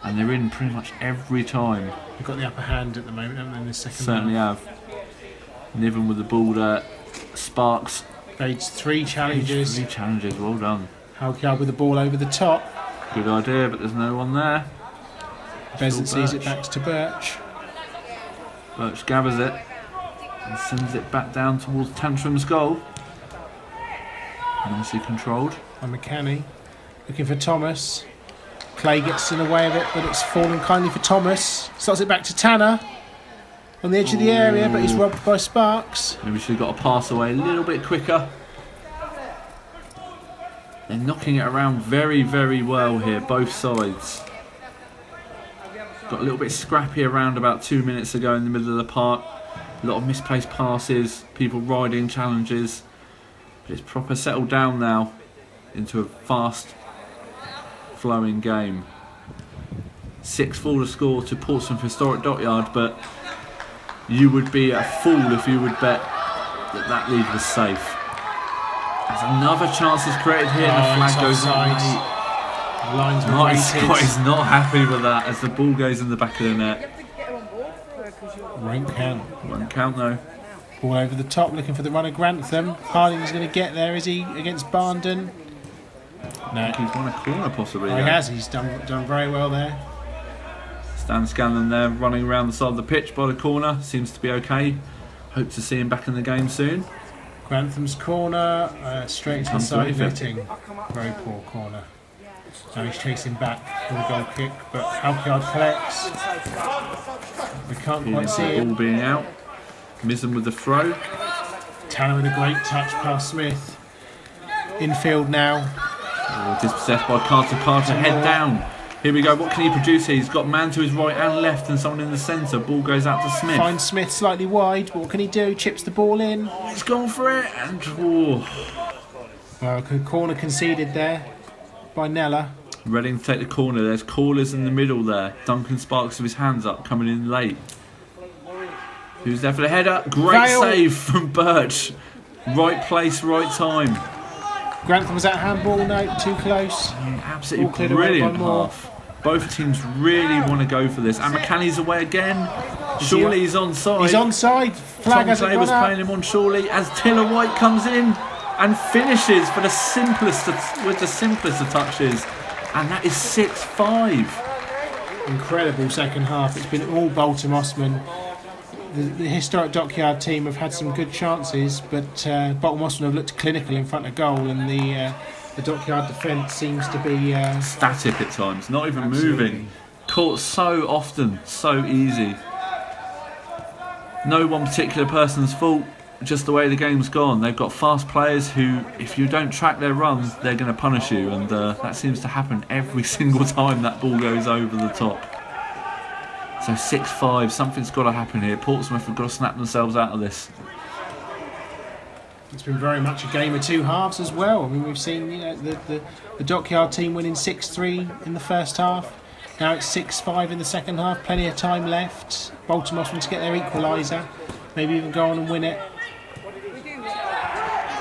and they're in pretty much every time. They've got the upper hand at the moment, haven't they, in the second Certainly half? have. Niven with the ball there. Sparks. Played 3 challenges. 3 challenges, well done. Dockyard with the ball over the top. Good idea, but there's no one there. Bezant sees it Birch. back to Birch. Birch gathers it and sends it back down towards Tantrum's goal. Nicely controlled. And McCanny looking for Thomas. Clay gets in the way of it, but it's fallen kindly for Thomas. Starts it back to Tanner on the edge of the area, but he's robbed by Sparks. Maybe should have got a pass away a little bit quicker. They're knocking it around very, very well here, both sides. Got a little bit scrappy around about 2 minutes ago in the middle of the park. A lot of misplaced passes, people riding challenges. But it's proper settled down now into a fast flowing game. 6-4 to score to Portsmouth Historic Dockyard, but you would be a fool if you would bet that that lead was safe. There's another chance is created here, and the flag goes offside. The line's Martin weighted. Scott is not happy with that as the ball goes in the back of the net. Won't count. Won't count though. Ball over the top, looking for the runner Grantham. Harding's going to get there, is he, against Barndon? No. He's won a corner possibly. Oh, he has. He's done very well there. Stan Scanlon there running around the side of the pitch by the corner. Seems to be okay. Hope to see him back in the game soon. Grantham's corner, straight into the Comes side with it. netting. Very poor corner. Now he's chasing back for the goal kick, but Dockyard collects. We can't quite see The him. ball being out. Mizzen with the throw. Tanner with a great touch past Smith. Infield now. Dispossessed by Carter. Carter head down. Here we go. What can he produce here? He's got man to his right and left and someone in the centre. Ball goes out to Smith. Finds Smith slightly wide, but what can he do? Chips the ball in. He's gone for it and Well, corner conceded there by Nella. Reading to take the corner. There's callers in the middle there. Duncan Sparks with his hands up, coming in late. Who's there for the header? Great Vale. save from Birch. Right place, right time. Grantham was at handball, no, too close. Ball Absolutely cleared away brilliant by Moore. half. Both teams really want to go for this. And McCanny's away again. Surely he's onside. He's onside. Flag Tom hasn't Clay was gone playing up. him on Surely as Tiller White comes in and finishes for the simplest with the simplest of touches. And that is 6-5. Incredible second half. It's been all Boulter Mossman. The historic Dockyard team have had some good chances, but Boulter Mossman have looked clinical in front of goal, and the Dockyard defence seems to be Static at times, not even Absolutely. moving. Caught so often, so easy. No one particular person's fault, just the way the game's gone. They've got fast players who, if you don't track their runs, they're going to punish you, and that seems to happen every single time that ball goes over the top. So 6-5, something's got to happen here. Portsmouth have got to snap themselves out of this. It's been very much a game of two halves as well. I mean, we've seen the Dockyard team winning 6-3 in the first half. Now it's 6-5 in the second half. Plenty of time left. Boulter Mossman to get their equaliser. Maybe even go on and win it.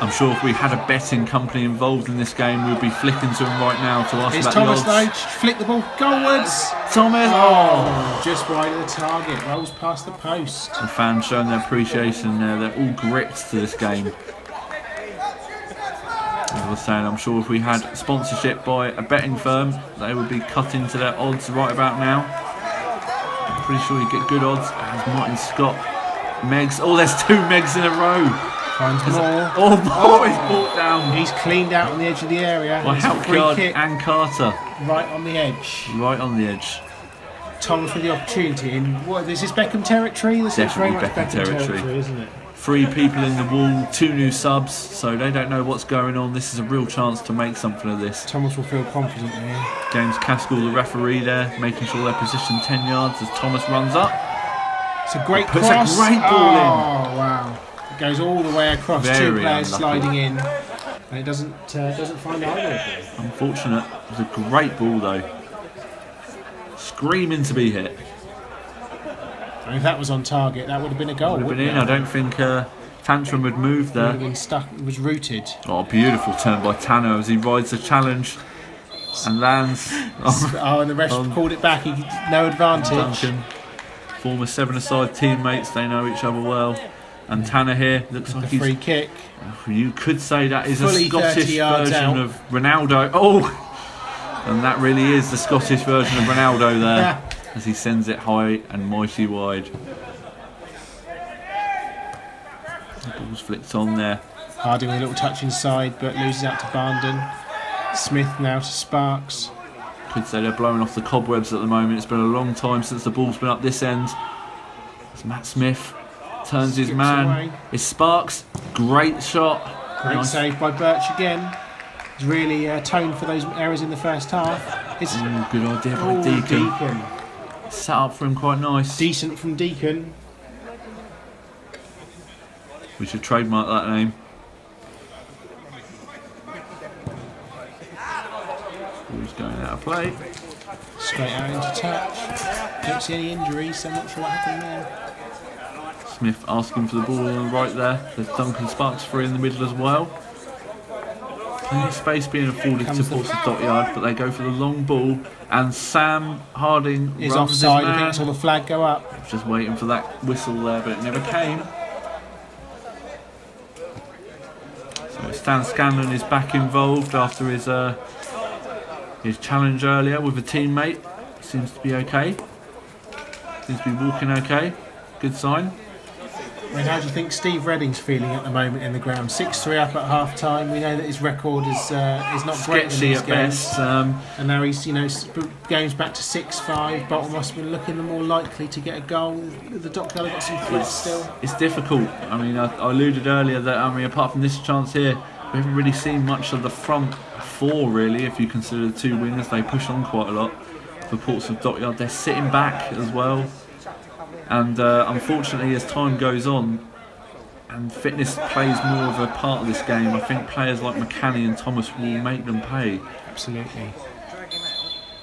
I'm sure if we had a betting company involved in this game, we'd be flicking to them right now to ask Here's about Thomas the odds. though. Flick the ball goalwards. Thomas! Oh, just wide of the target. Rolls past the post. The fans showing their appreciation there. They're all gripped to this game. As I was saying, I'm sure if we had sponsorship by a betting firm, they would be cutting to their odds right about now. I'm pretty sure you get good odds. As Martin Scott, Megs. Oh, there's 2 Megs in a row. Finds Moore. Oh, Moore is brought down He's cleaned out on the edge of the area. by It's a free Dockyard kick and Carter. right on the edge. Right on the edge. Thomas with the opportunity. And what, this is Beckham territory? This Definitely is very much Beckham Beckham territory. territory, isn't it? 3 people in the wall, 2 new subs, so they don't know what's going on. This is a real chance to make something of this. Thomas will feel confident here. James Caskell, the referee there, making sure they're positioned 10 yards as Thomas runs up. It's a great Puts a cross. great ball oh, wow. It goes all the way across. Very 2 players unlucky. sliding in. And it doesn't find either of them. Unfortunate. It was a great ball though. Screaming to be hit. And if that was on target, that would have been a goal. Would have been wouldn't in. it? I don't think Tantrum had moved Would have there. been stuck. It was rooted. Oh, beautiful turn by Tanner as he rides the challenge. and lands. Oh, and the ref called it back. No advantage. Duncan, former seven-a-side teammates, they know each other well. And Tanner here looks like he's free kick. You could say that is Fully a Scottish 30 yards version out. of Ronaldo. Oh, and that really is the Scottish version of Ronaldo there, as he sends it high and mighty wide. The ball's flicked on there. Harding with a little touch inside, but loses out to Barnden. Smith now to Sparks. Could say they're blowing off the cobwebs at the moment. It's been a long time since the ball's been up this end. It's Matt Smith. Turns his man. Away. It's Sparks. Great shot. Great Nice. save by Birch again. He's really atoned for those errors in the first half. It's Good idea by Deacon. Set up for him quite nice. Decent from Deacon. We should trademark that name. Ball's going out of play. Straight out into touch. Don't see any injuries, so I'm not sure what happened there. Smith asking for the ball on the right there. There's Duncan Sparks free in the middle as well. Plenty of space being afforded to Portsmouth Dockyard, but they go for the long ball. And Sam Harding Is runs offside. his I think man. I saw the flag go up. Just waiting for that whistle there, but it never came. So Stan Scanlon is back involved after his challenge earlier with a teammate. Seems to be okay. Seems to be walking okay. Good sign. I mean, how do you think Steve Redding's feeling at the moment in the ground? 6-3 up at half time. We know that his record is not great in Sketchy these at games. best. And now he's, games back to 6-5. Boulter Mossman looking the more likely to get a goal. The Dockyard have got some threats still. It's difficult. I mean, I alluded earlier that apart from this chance here, we haven't really seen much of the front four really. If you consider the two wingers, they push on quite a lot. For Portsmouth Dockyard, they're sitting back as well. And unfortunately, as time goes on and fitness plays more of a part of this game, I think players like McCanny and Thomas will make them pay. Absolutely.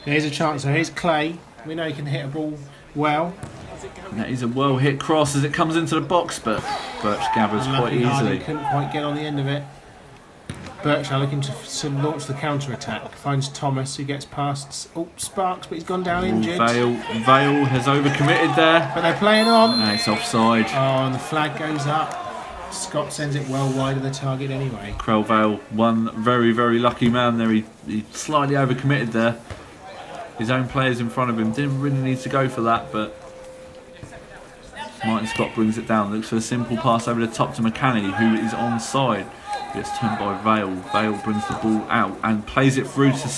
Here's a chance. So here's Clay. We know he can hit a ball well. And that is a well hit cross as it comes into the box, but Birch gathers quite Unlucky Harding easily. couldn't quite get on the end of it. Birch now looking to launch the counter attack. Finds Thomas, who gets past Sparks, but he's gone down injured. Vale has overcommitted there. But they're playing on. And it's offside. Oh, and the flag goes up. Scott sends it well wide of the target anyway. Crell Vale, one very, very lucky man there. He slightly overcommitted there. His own players in front of him didn't really need to go for that, but Martin Scott brings it down. Looks for a simple pass over the top to McCanny, who is onside. Gets turned by Vale. Vale brings the ball out and plays it through to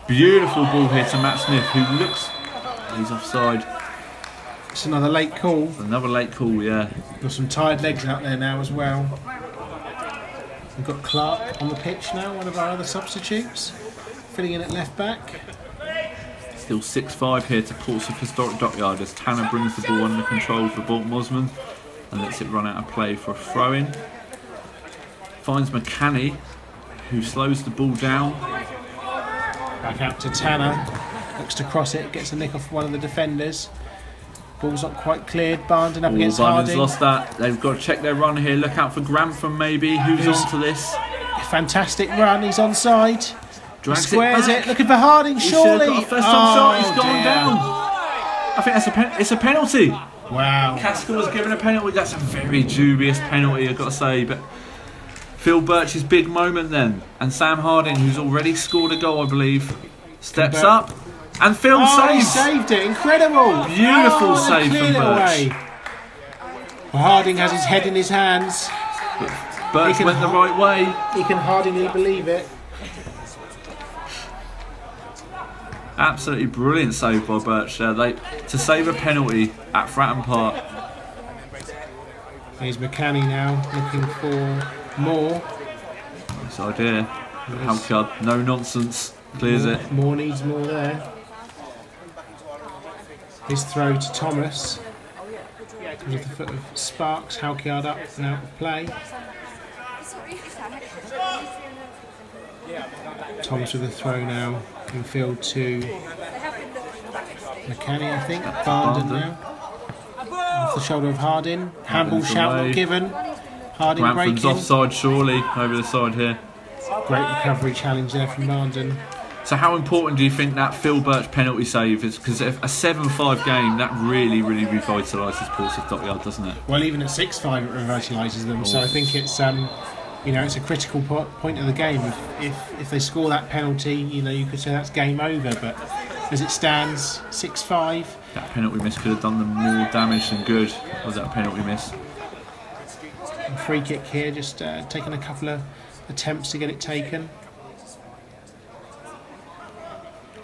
beautiful ball here to Matt Smith, who looks he's offside. It's another late call. Another late call, yeah. Got some tired legs out there now as well. We've got Clark on the pitch now, one of our other substitutes, filling in at left back. Still 6-5 here to Portsmouth Historic Dockyard as Tanner brings the ball under control for Boulter Mossman and lets it run out of play for a throw-in. Finds McCanny, who slows the ball down. Back out to Tanner. Looks to cross it, gets a nick off one of the defenders. Ball's not quite cleared. Barnden up against Barden's Harding. lost that. They've got to check their run here. Look out for Grantham maybe. Who's onto this? Fantastic run. He's onside. He Drags squares back. it. Looking for Harding. He should have Surely. got a first time shot. He's gone dear. down. I think that's it's a penalty. Wow. Caskell was given a penalty. That's a very dubious penalty, I've got to say. But Phil Birch's big moment then, and Sam Harding, who's already scored a goal, I believe, steps up, and Phil He saves. saved it. Incredible. Beautiful they save cleared from it Birch. away. Well, Harding has his head in his hands. Birch He can went the right way. He can hardly believe it. Absolutely brilliant save by Birch there. To save a penalty at Fratton Park. Here's McCanny now looking for more. Nice idea. Halkard, no nonsense. Clears it. More needs more there. His throw to Thomas. Comes off the foot of Sparks. Halkard up and out of play. Thomas with a throw now. In field to McCanny, I think. Barnden now. Off the shoulder of Harding. Handball shout not given. Harding Granford's breaking. offside surely over the side here. Great recovery challenge there from Barnden. So how important do you think that Phil Birch penalty save is? Because a 7-5 game, that really, really revitalises Portsmouth Dockyard, doesn't it? Well, even at 6-5 it revitalises them, so I think it's it's a critical point of the game. If they score that penalty, you could say that's game over, but as it stands, 6-5. That penalty miss could have done them more damage than good. Was that a penalty miss? And free kick here, just taking a couple of attempts to get it taken.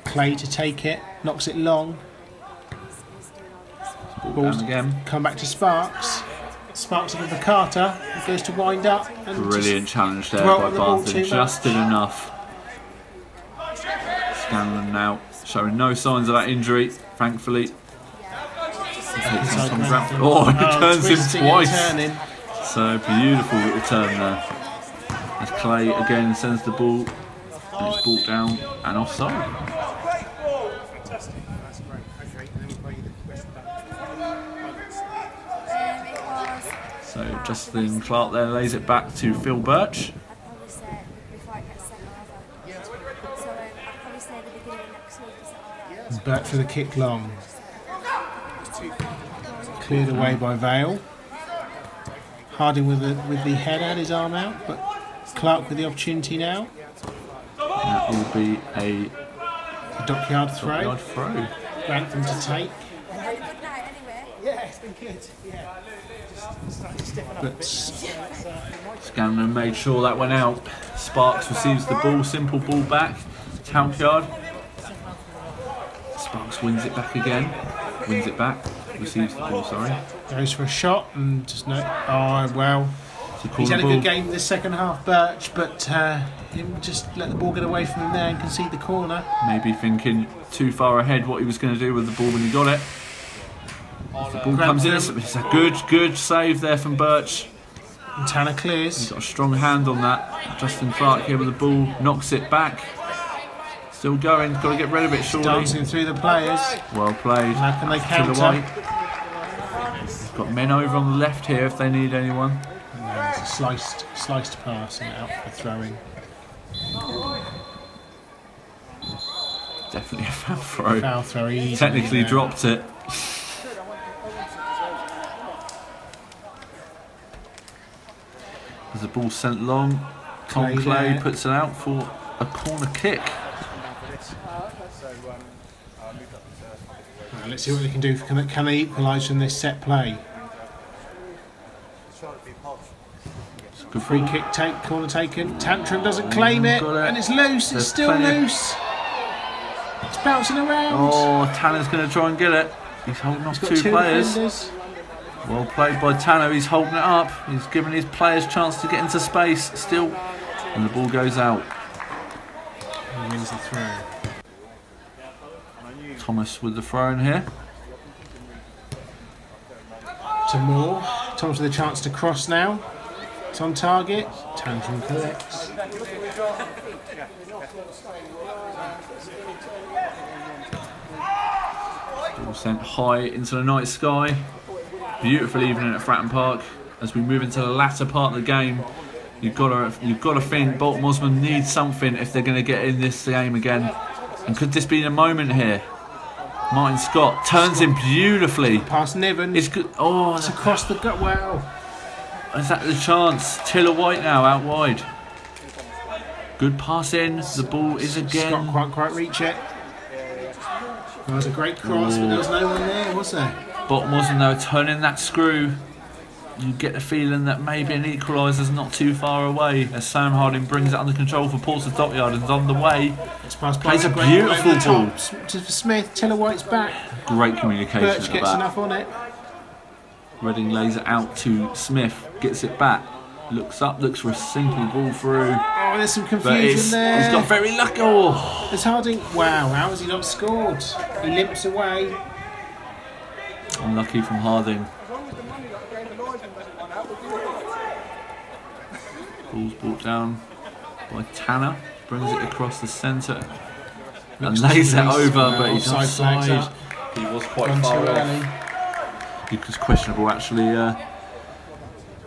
Clay to take it, knocks it long. Ball down again. Come back to Sparks. Sparks up with the Carter. It goes to wind up. And brilliant challenge there by Barton. Just did enough. Scanlon now showing no signs of that injury, thankfully. Oh, he turns him twice. So beautiful little turn there. As Clay again sends the ball, and it's brought down and offside. So Justin Clark there lays it back to Phil Birch. Birch for the kick long. Cleared away by Vale. Harding with the head and his arm out, but Clark with the opportunity now. That will be a Dockyard throw. Grantham to take. Yeah, it's been good. Yeah. But Scanlon made sure that went out. Sparks receives the ball, simple ball back. Dockyard. Sparks wins it back again. Wins it back. Receives the ball, sorry. Goes for a shot and just no. Oh, well. He's had a good game this second half, Birch, but him just let the ball get away from him there and concede the corner. Maybe thinking too far ahead what he was going to do with the ball when he got it. The ball comes in. It's a good save there from Birch. And Tanner clears. He's got a strong hand on that. Justin Clark here with the ball, knocks it back. Still going, got to get rid of it surely. Dancing through the players. Well played. How can they counter? He's got men over on the left here if they need anyone. No, it's a sliced pass and out for throwing. Definitely a foul throw. Foul throw. Easy, technically dropped it. As the ball sent long, Tom Clay puts it out for a corner kick. Well, let's see what they can do. Can they equalise from this set play? Good free kick take, corner taken. Tantrum doesn't claim it, and it's loose. It's still loose. It's bouncing around. Oh, Tanner's going to try and get it. He's holding off two players. Defenders. Well played by Tanner. He's holding it up. He's giving his players a chance to get into space still, and the ball goes out. He wins the throw. Thomas with the throw in here. To Moore. Thomas with a chance to cross now. It's on target. Tantrum collects. Ball sent high into the night sky. Beautiful evening at Fratton Park. As we move into the latter part of the game, you've got to think Boulter Mossman needs something if they're going to get in this game again. And could this be the moment here? Martin Scott turns in beautifully. Past Niven. It's good. Oh, it's across the gut. Wow. Is that the chance? Tiller White now out wide. Good pass in. The ball is again. Scott can't quite reach it. That was a great cross, but there was no one there, was there? Boulter Mossman though turning that screw. You get the feeling that maybe an equaliser's not too far away as Sam Harding brings it under control for Portsmouth Dockyard and is on the way. Plays a beautiful ball. To Smith, Tiller White's back. Great communication. Birch gets enough on it. Reading lays it out to Smith, gets it back, looks up, looks for a simple ball through. Oh, there's some confusion there. He's got very lucky. Oh. There's Harding. Wow, how has he not scored? He limps away. Unlucky from Harding. Ball's brought down by Tanner, brings it across the centre and lays it over, but he's offside. He was quite far off. It was questionable actually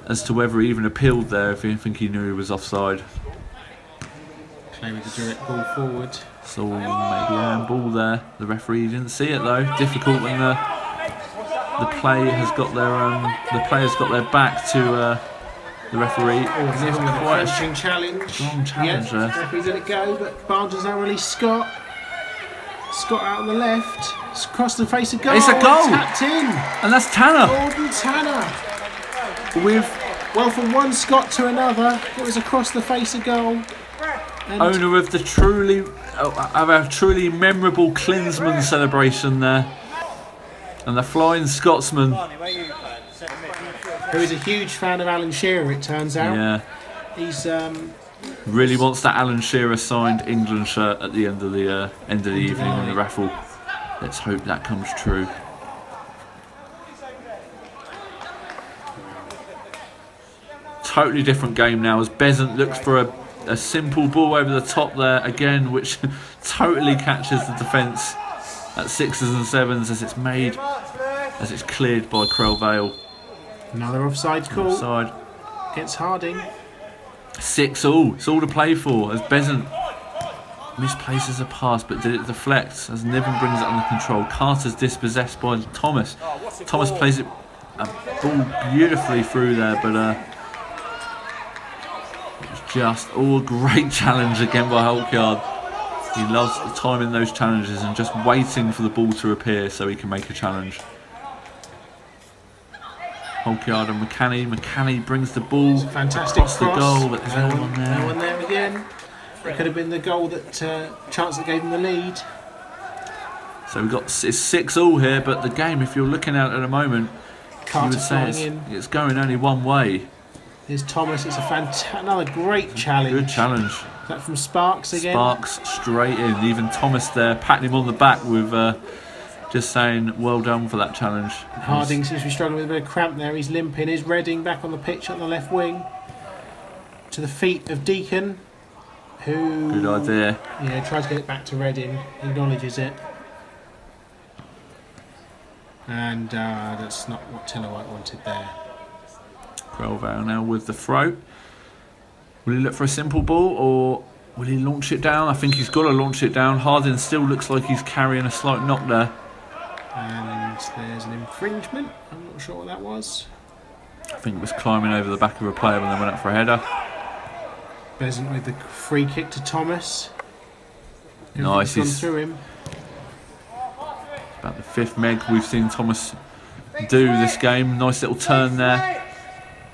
as to whether he even appealed there if he think he knew he was offside. Play with the direct ball forward. So maybe handball there. The referee didn't see it though. Difficult when the players got their back to the referee. Oh, Niven with a Quite a crunching challenge. strong challenge there. The referee let it go, but Barnes does not release Scott. Scott out on the left. It's across the face of goal. It's a goal! Tapped in. And that's Tanner. Gordon Tanner. Well, from one Scott to another, it was across the face of goal. And Owner of the truly memorable Klinsmann celebration there. And the Flying Scotsman. who is a huge fan of Alan Shearer, it turns out. Yeah. He's really wants that Alan Shearer signed England shirt at the end of the evening in the raffle. Let's hope that comes true. Totally different game now as Besant looks for a simple ball over the top there again, which totally catches the defence at 6s and 7s as it's cleared by Crell Vale. another offside call. Offside. Against Harding. 6-all. It's all to play for as Besant misplaces a pass but did it deflect as Niven brings it under control. Carter's dispossessed by Thomas. Thomas plays it a ball beautifully through there, but it's just all a great challenge again by Dockyard. He loves timing those challenges and just waiting for the ball to appear so he can make a challenge. Dockyard and McCanny. McCanny brings the ball Fantastic across cross. the goal, but there's no one there. No one there again. It could have been the goal that chance that gave him the lead. So we've got it's 6-all here, but the game, if you're looking at it at the moment, Carter you would say flying in. it's going only one way. Here's Thomas. It's a another great challenge. Good challenge. Is that from Sparks again? Sparks straight in. Even Thomas there patting him on the back with just saying well done for that challenge. Harding seems to be struggling with a bit of cramp there. He's limping. Here's Redding back on the pitch on the left wing. To the feet of Deacon, who... Good idea. Yeah, tries to get it back to Redding. Acknowledges it. And that's not what Tillowhite wanted there. Crowvale now with the throw. Will he look for a simple ball or will he launch it down? I think he's got to launch it down. Harding still looks like he's carrying a slight knock there. And there's an infringement. I'm not sure what that was. I think it was climbing over the back of a player when they went up for a header. Besant with the free kick to Thomas. Nice. Gone through him. About the 5th meg we've seen Thomas do this game. Nice little turn there.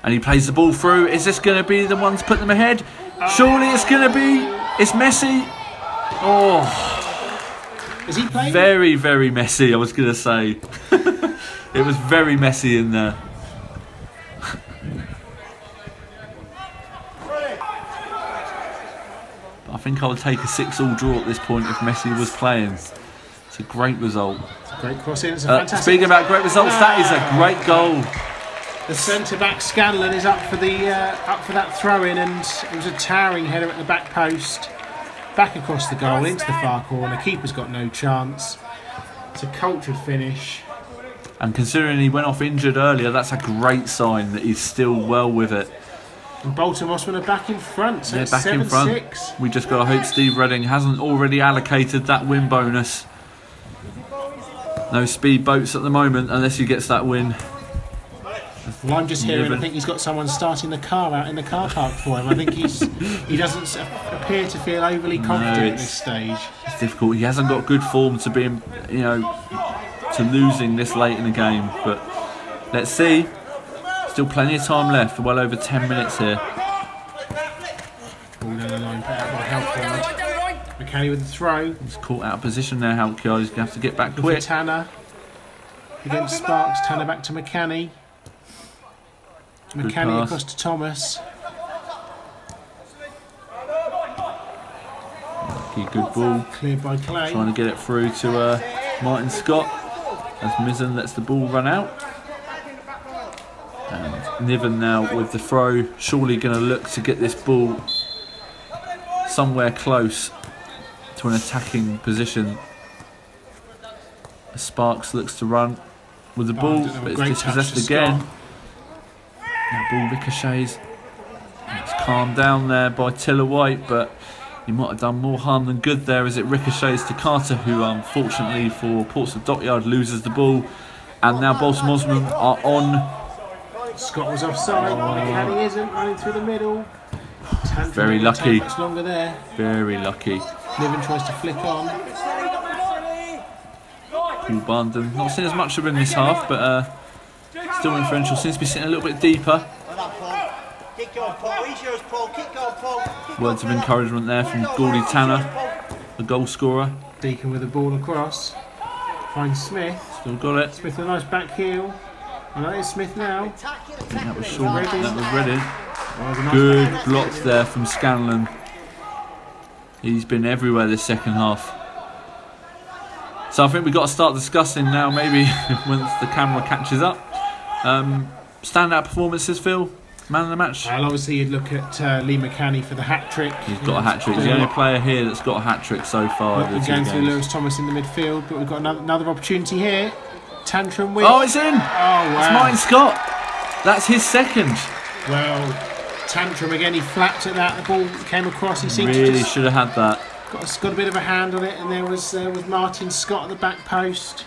And he plays the ball through. Is this going to be the one to put them ahead? Surely it's going to be. It's Messi. Oh. Is he playing? Very, very messy, I was going to say. It was very messy in there. I think I would take a 6-all draw at this point if Messi was playing. It's a great result. It's a great cross in. It's a fantastic... Speaking about great results, that is a great goal. The centre back Scanlon is up for that throw in, and it was a towering header at the back post, back across the goal into the far corner. Keeper's got no chance. It's a cultured finish. And considering he went off injured earlier, that's a great sign that he's still well with it. And Boulter Mossman are back in front, so They're it's back in front. 7-6. We just got to hope Steve Redding hasn't already allocated that win bonus. No speed boats at the moment unless he gets that win. Well, I'm just hearing. I think he's got someone starting the car out in the car park for him. I think he doesn't appear to feel overly confident at this stage. It's difficult. He hasn't got good form to being, to losing this late in the game. But let's see. Still plenty of time left. Well over 10 minutes here. Ball down the line, put out by Halkyard. McCanny with the throw. He's caught out of position there. Halkyard. He's going to have to get back quick. Tanner against Sparks. Tanner back to McCanny. McCanny across to Thomas. Good ball. Cleared by Clay. Trying to get it through to Martin Scott as Mizzen lets the ball run out. And Niven now with the throw. Surely going to look to get this ball somewhere close to an attacking position. Sparks looks to run with the ball, but it's dispossessed again. That ball ricochets. It's calmed down there by Tillowhite, but He might have done more harm than good there as it ricochets to Carter, who unfortunately for Portsmouth Dockyard loses the ball. And now Boulter Mossman are on. Scott was offside. McCanny isn't, running through the middle. Tantrum Very didn't lucky. take much longer there. Very lucky. Niven tries to flick on. Paul Barndon, not seen as much of him this half, but still influential. Seems to be sitting a little bit deeper. Words of encouragement there from Gordie Tanner, the goal scorer. Deacon with the ball across. Finds Smith. Still got it. Smith with a nice back heel. And that is Smith now. I think that was Sean. That was Redding. Nice Good block there from Scanlon. He's been everywhere this second half. So I think we've got to start discussing now, maybe once the camera catches up. Standout performances, Phil? Man of the match? Well, obviously you'd look at Lee McCanny for the hat-trick. He's got a hat-trick. He's the only player here that's got a hat-trick so far. We're going through Lewis Thomas in the midfield, but we've got another opportunity here. Tantrum with... Oh, it's in! Oh, wow. It's Martin Scott. That's his second. Well, Tantrum again, he flapped at that. The ball came across. He seemed Really to just should have had that. got a bit of a hand on it, and there was Martin Scott at the back post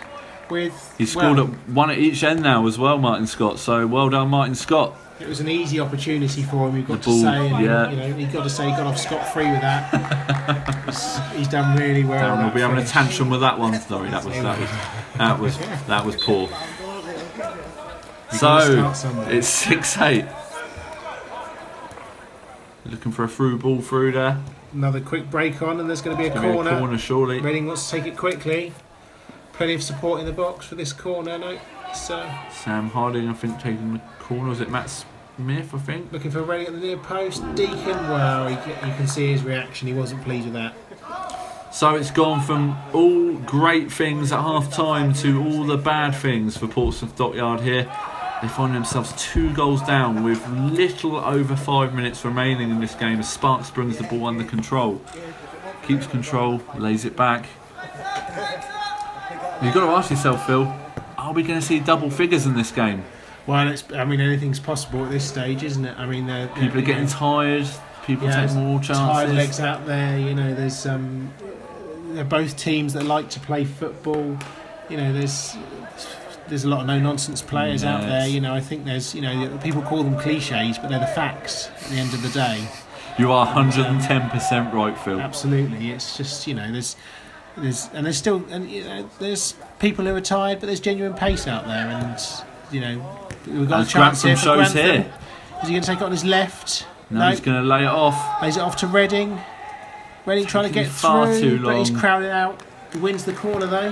with... He scored at one at each end now as well, Martin Scott. So well done, Martin Scott. It was an easy opportunity for him, you've got The ball, to say. And, yeah. you know, you've got to say he got off scot-free with that. He's done really well. Darren will that be having a finish. tantrum with that one. Sorry, that was poor. So it's 6-8. Looking for a through ball through there. Another quick break on, and there's going to be a Gonna be corner. a corner, surely. Reading wants to take it quickly. Plenty of support in the box for this corner. No, so Sam Harding, I think, taking the corner. Was it Matt Smith? I think. looking for Reading at the near post. Deacon, well, you can see his reaction. He wasn't pleased with that. So it's gone from all great things at half time to all the bad things for Portsmouth Dockyard here. They find themselves 2 goals down with little over 5 minutes remaining in this game as Sparks brings the ball under control. Keeps control, lays it back. You've got to ask yourself, Phil, are we going to see double figures in this game? Well, anything's possible at this stage, isn't it? I mean, People are getting tired, people take more chances. Tired legs out there, you know, there's they're both teams that like to play football. You know, there's a lot of no-nonsense players out there. You know, I think there's, you know, people call them cliches, but they're the facts at the end of the day. You are 110% right, Phil. Absolutely. It's just, you know, there's people who are tired, but there's genuine pace out there, and you know, we've got As a chance Grantham here for shows Grantham. here. Is he going to take it on his left? No, he's going to lay it off. Lays it off to Reading. Reading trying to get far through, too but he's long. crowded out. He wins the corner though.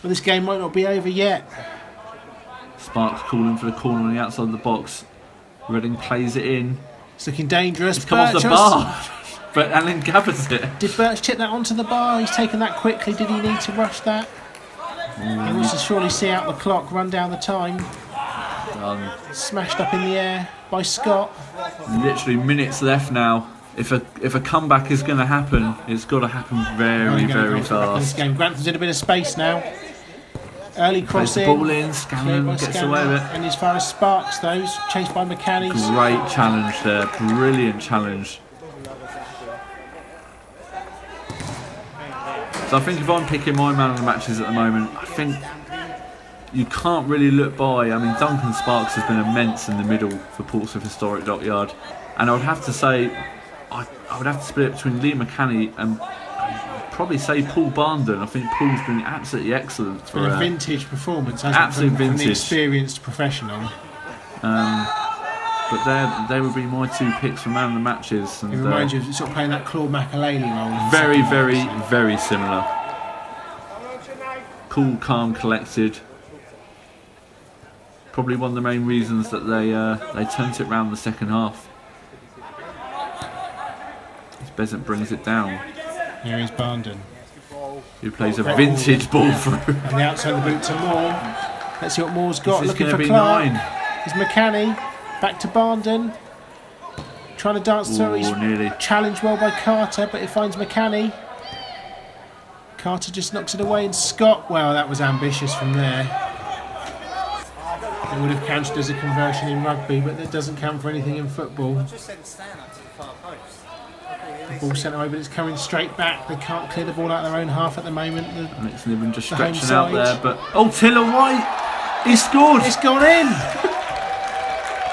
But this game might not be over yet. Sparks calling for the corner on the outside of the box. Reading plays it in. It's looking dangerous. It's come off the Birch bar, but Alan gathers it. Did Birch chip that onto the bar? He's taken that quickly. Did he need to rush that? He wants to surely see out the clock, run down the time. Done. Smashed up in the air by Scott. Literally minutes left now. If a comeback is going to happen, it's got to happen very, very This fast. game. Grantham's in a bit of space now. Early Plays the crossing. ball in, Cleared Scanlon by gets Scanlon. away with it. And as far as Sparks goes, chased by McCanny. Great challenge there, brilliant challenge. So I think if I'm picking my man of the matches at the moment, I think you can't really look by. I mean, Duncan Sparks has been immense in the middle for Portsmouth Historic Dockyard, and I would have to say, I would have to split it between Lee McCanny and I'd probably say Paul Barndon. I think Paul's been absolutely excellent for a vintage performance, hasn't absolute it? From vintage. the experienced professional. But they would be my 2 picks for man of the matches. And, It reminds you of sort of playing that Claude McAlaley role. very, very, very similar. Cool, calm, collected. Probably one of the main reasons that they turned it round the second half. As Besant brings it down. Here is Barndon. Who plays a vintage ball through. And the outside of the boot to Moore. Let's see what Moore's got. This is Looking gonna for be Clark. 9. It's McCanny. Back to Barndon. Trying to dance through. He's Nearly. challenged well by Carter, but he finds McCanny. Carter just knocks it away, and Scott, well, that was ambitious from there. It would have counted as a conversion in rugby, but that doesn't count for anything in football. Ball sent away, but it's coming straight back. They can't clear the ball out of their own half at the moment. And it's Niven just the home stretching out side. there, but oh, Tiller White, he scored. It's gone in.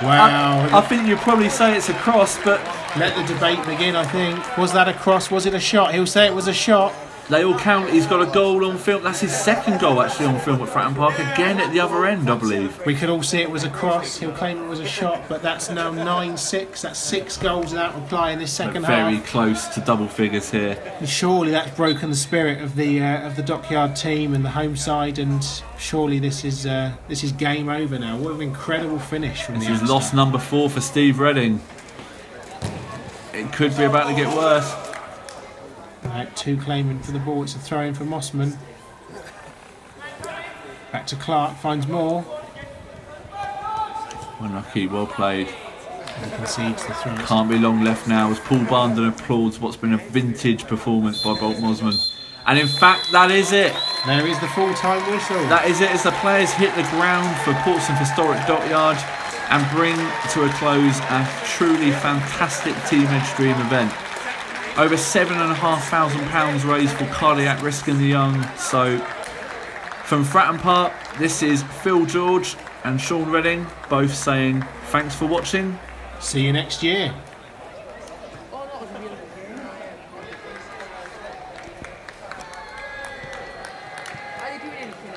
Wow. I think you'd probably say it's a cross, but Let the debate begin, I think. Was that a cross? Was it a shot? He'll say it was a shot. they all count. He's got a goal on film. That's his second goal actually on film at Fratton Park, again at the other end, I believe. We could all see it was a cross. He'll claim it was a shot, but that's now 9-6. That's 6 goals without reply in this second But very half. close to double figures here. And surely that's broken the spirit of the Dockyard team and the home side, and surely this is game over now. What an incredible finish from This the is youngster. loss number 4 for Steve Redding. It could be about to get worse. Right, 2 claiming for the ball. It's a throw in for Mossman. Back to Clark, finds more. Unlucky, well played. And concedes the throw. Can't be long left now as Paul Barndon applauds what's been a vintage performance by Boulter Mossman. And in fact, that is it. There is the full-time whistle. That is it as the players hit the ground for Portsmouth Historic Dockyard and bring to a close a truly fantastic Team Edstreme event. Over £7,500 raised for cardiac risk in the young. So from Fratton Park, this is Phil George and Sean Redding, both saying thanks for watching. See you next year. Are you doing anything?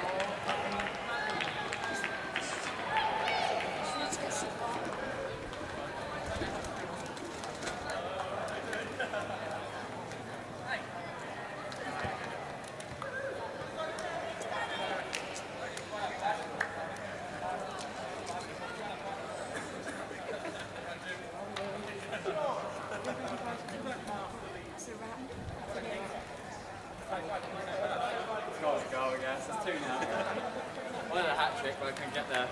Goal, I guess. It's 2 now. One had a hat trick, but I couldn't get there.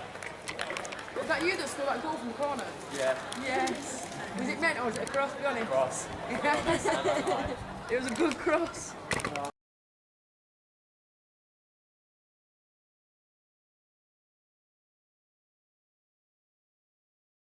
Was that you that scored that goal from the corner? Yeah. Yes. Was it meant or was it a cross? Be honest. Cross. It was a good cross.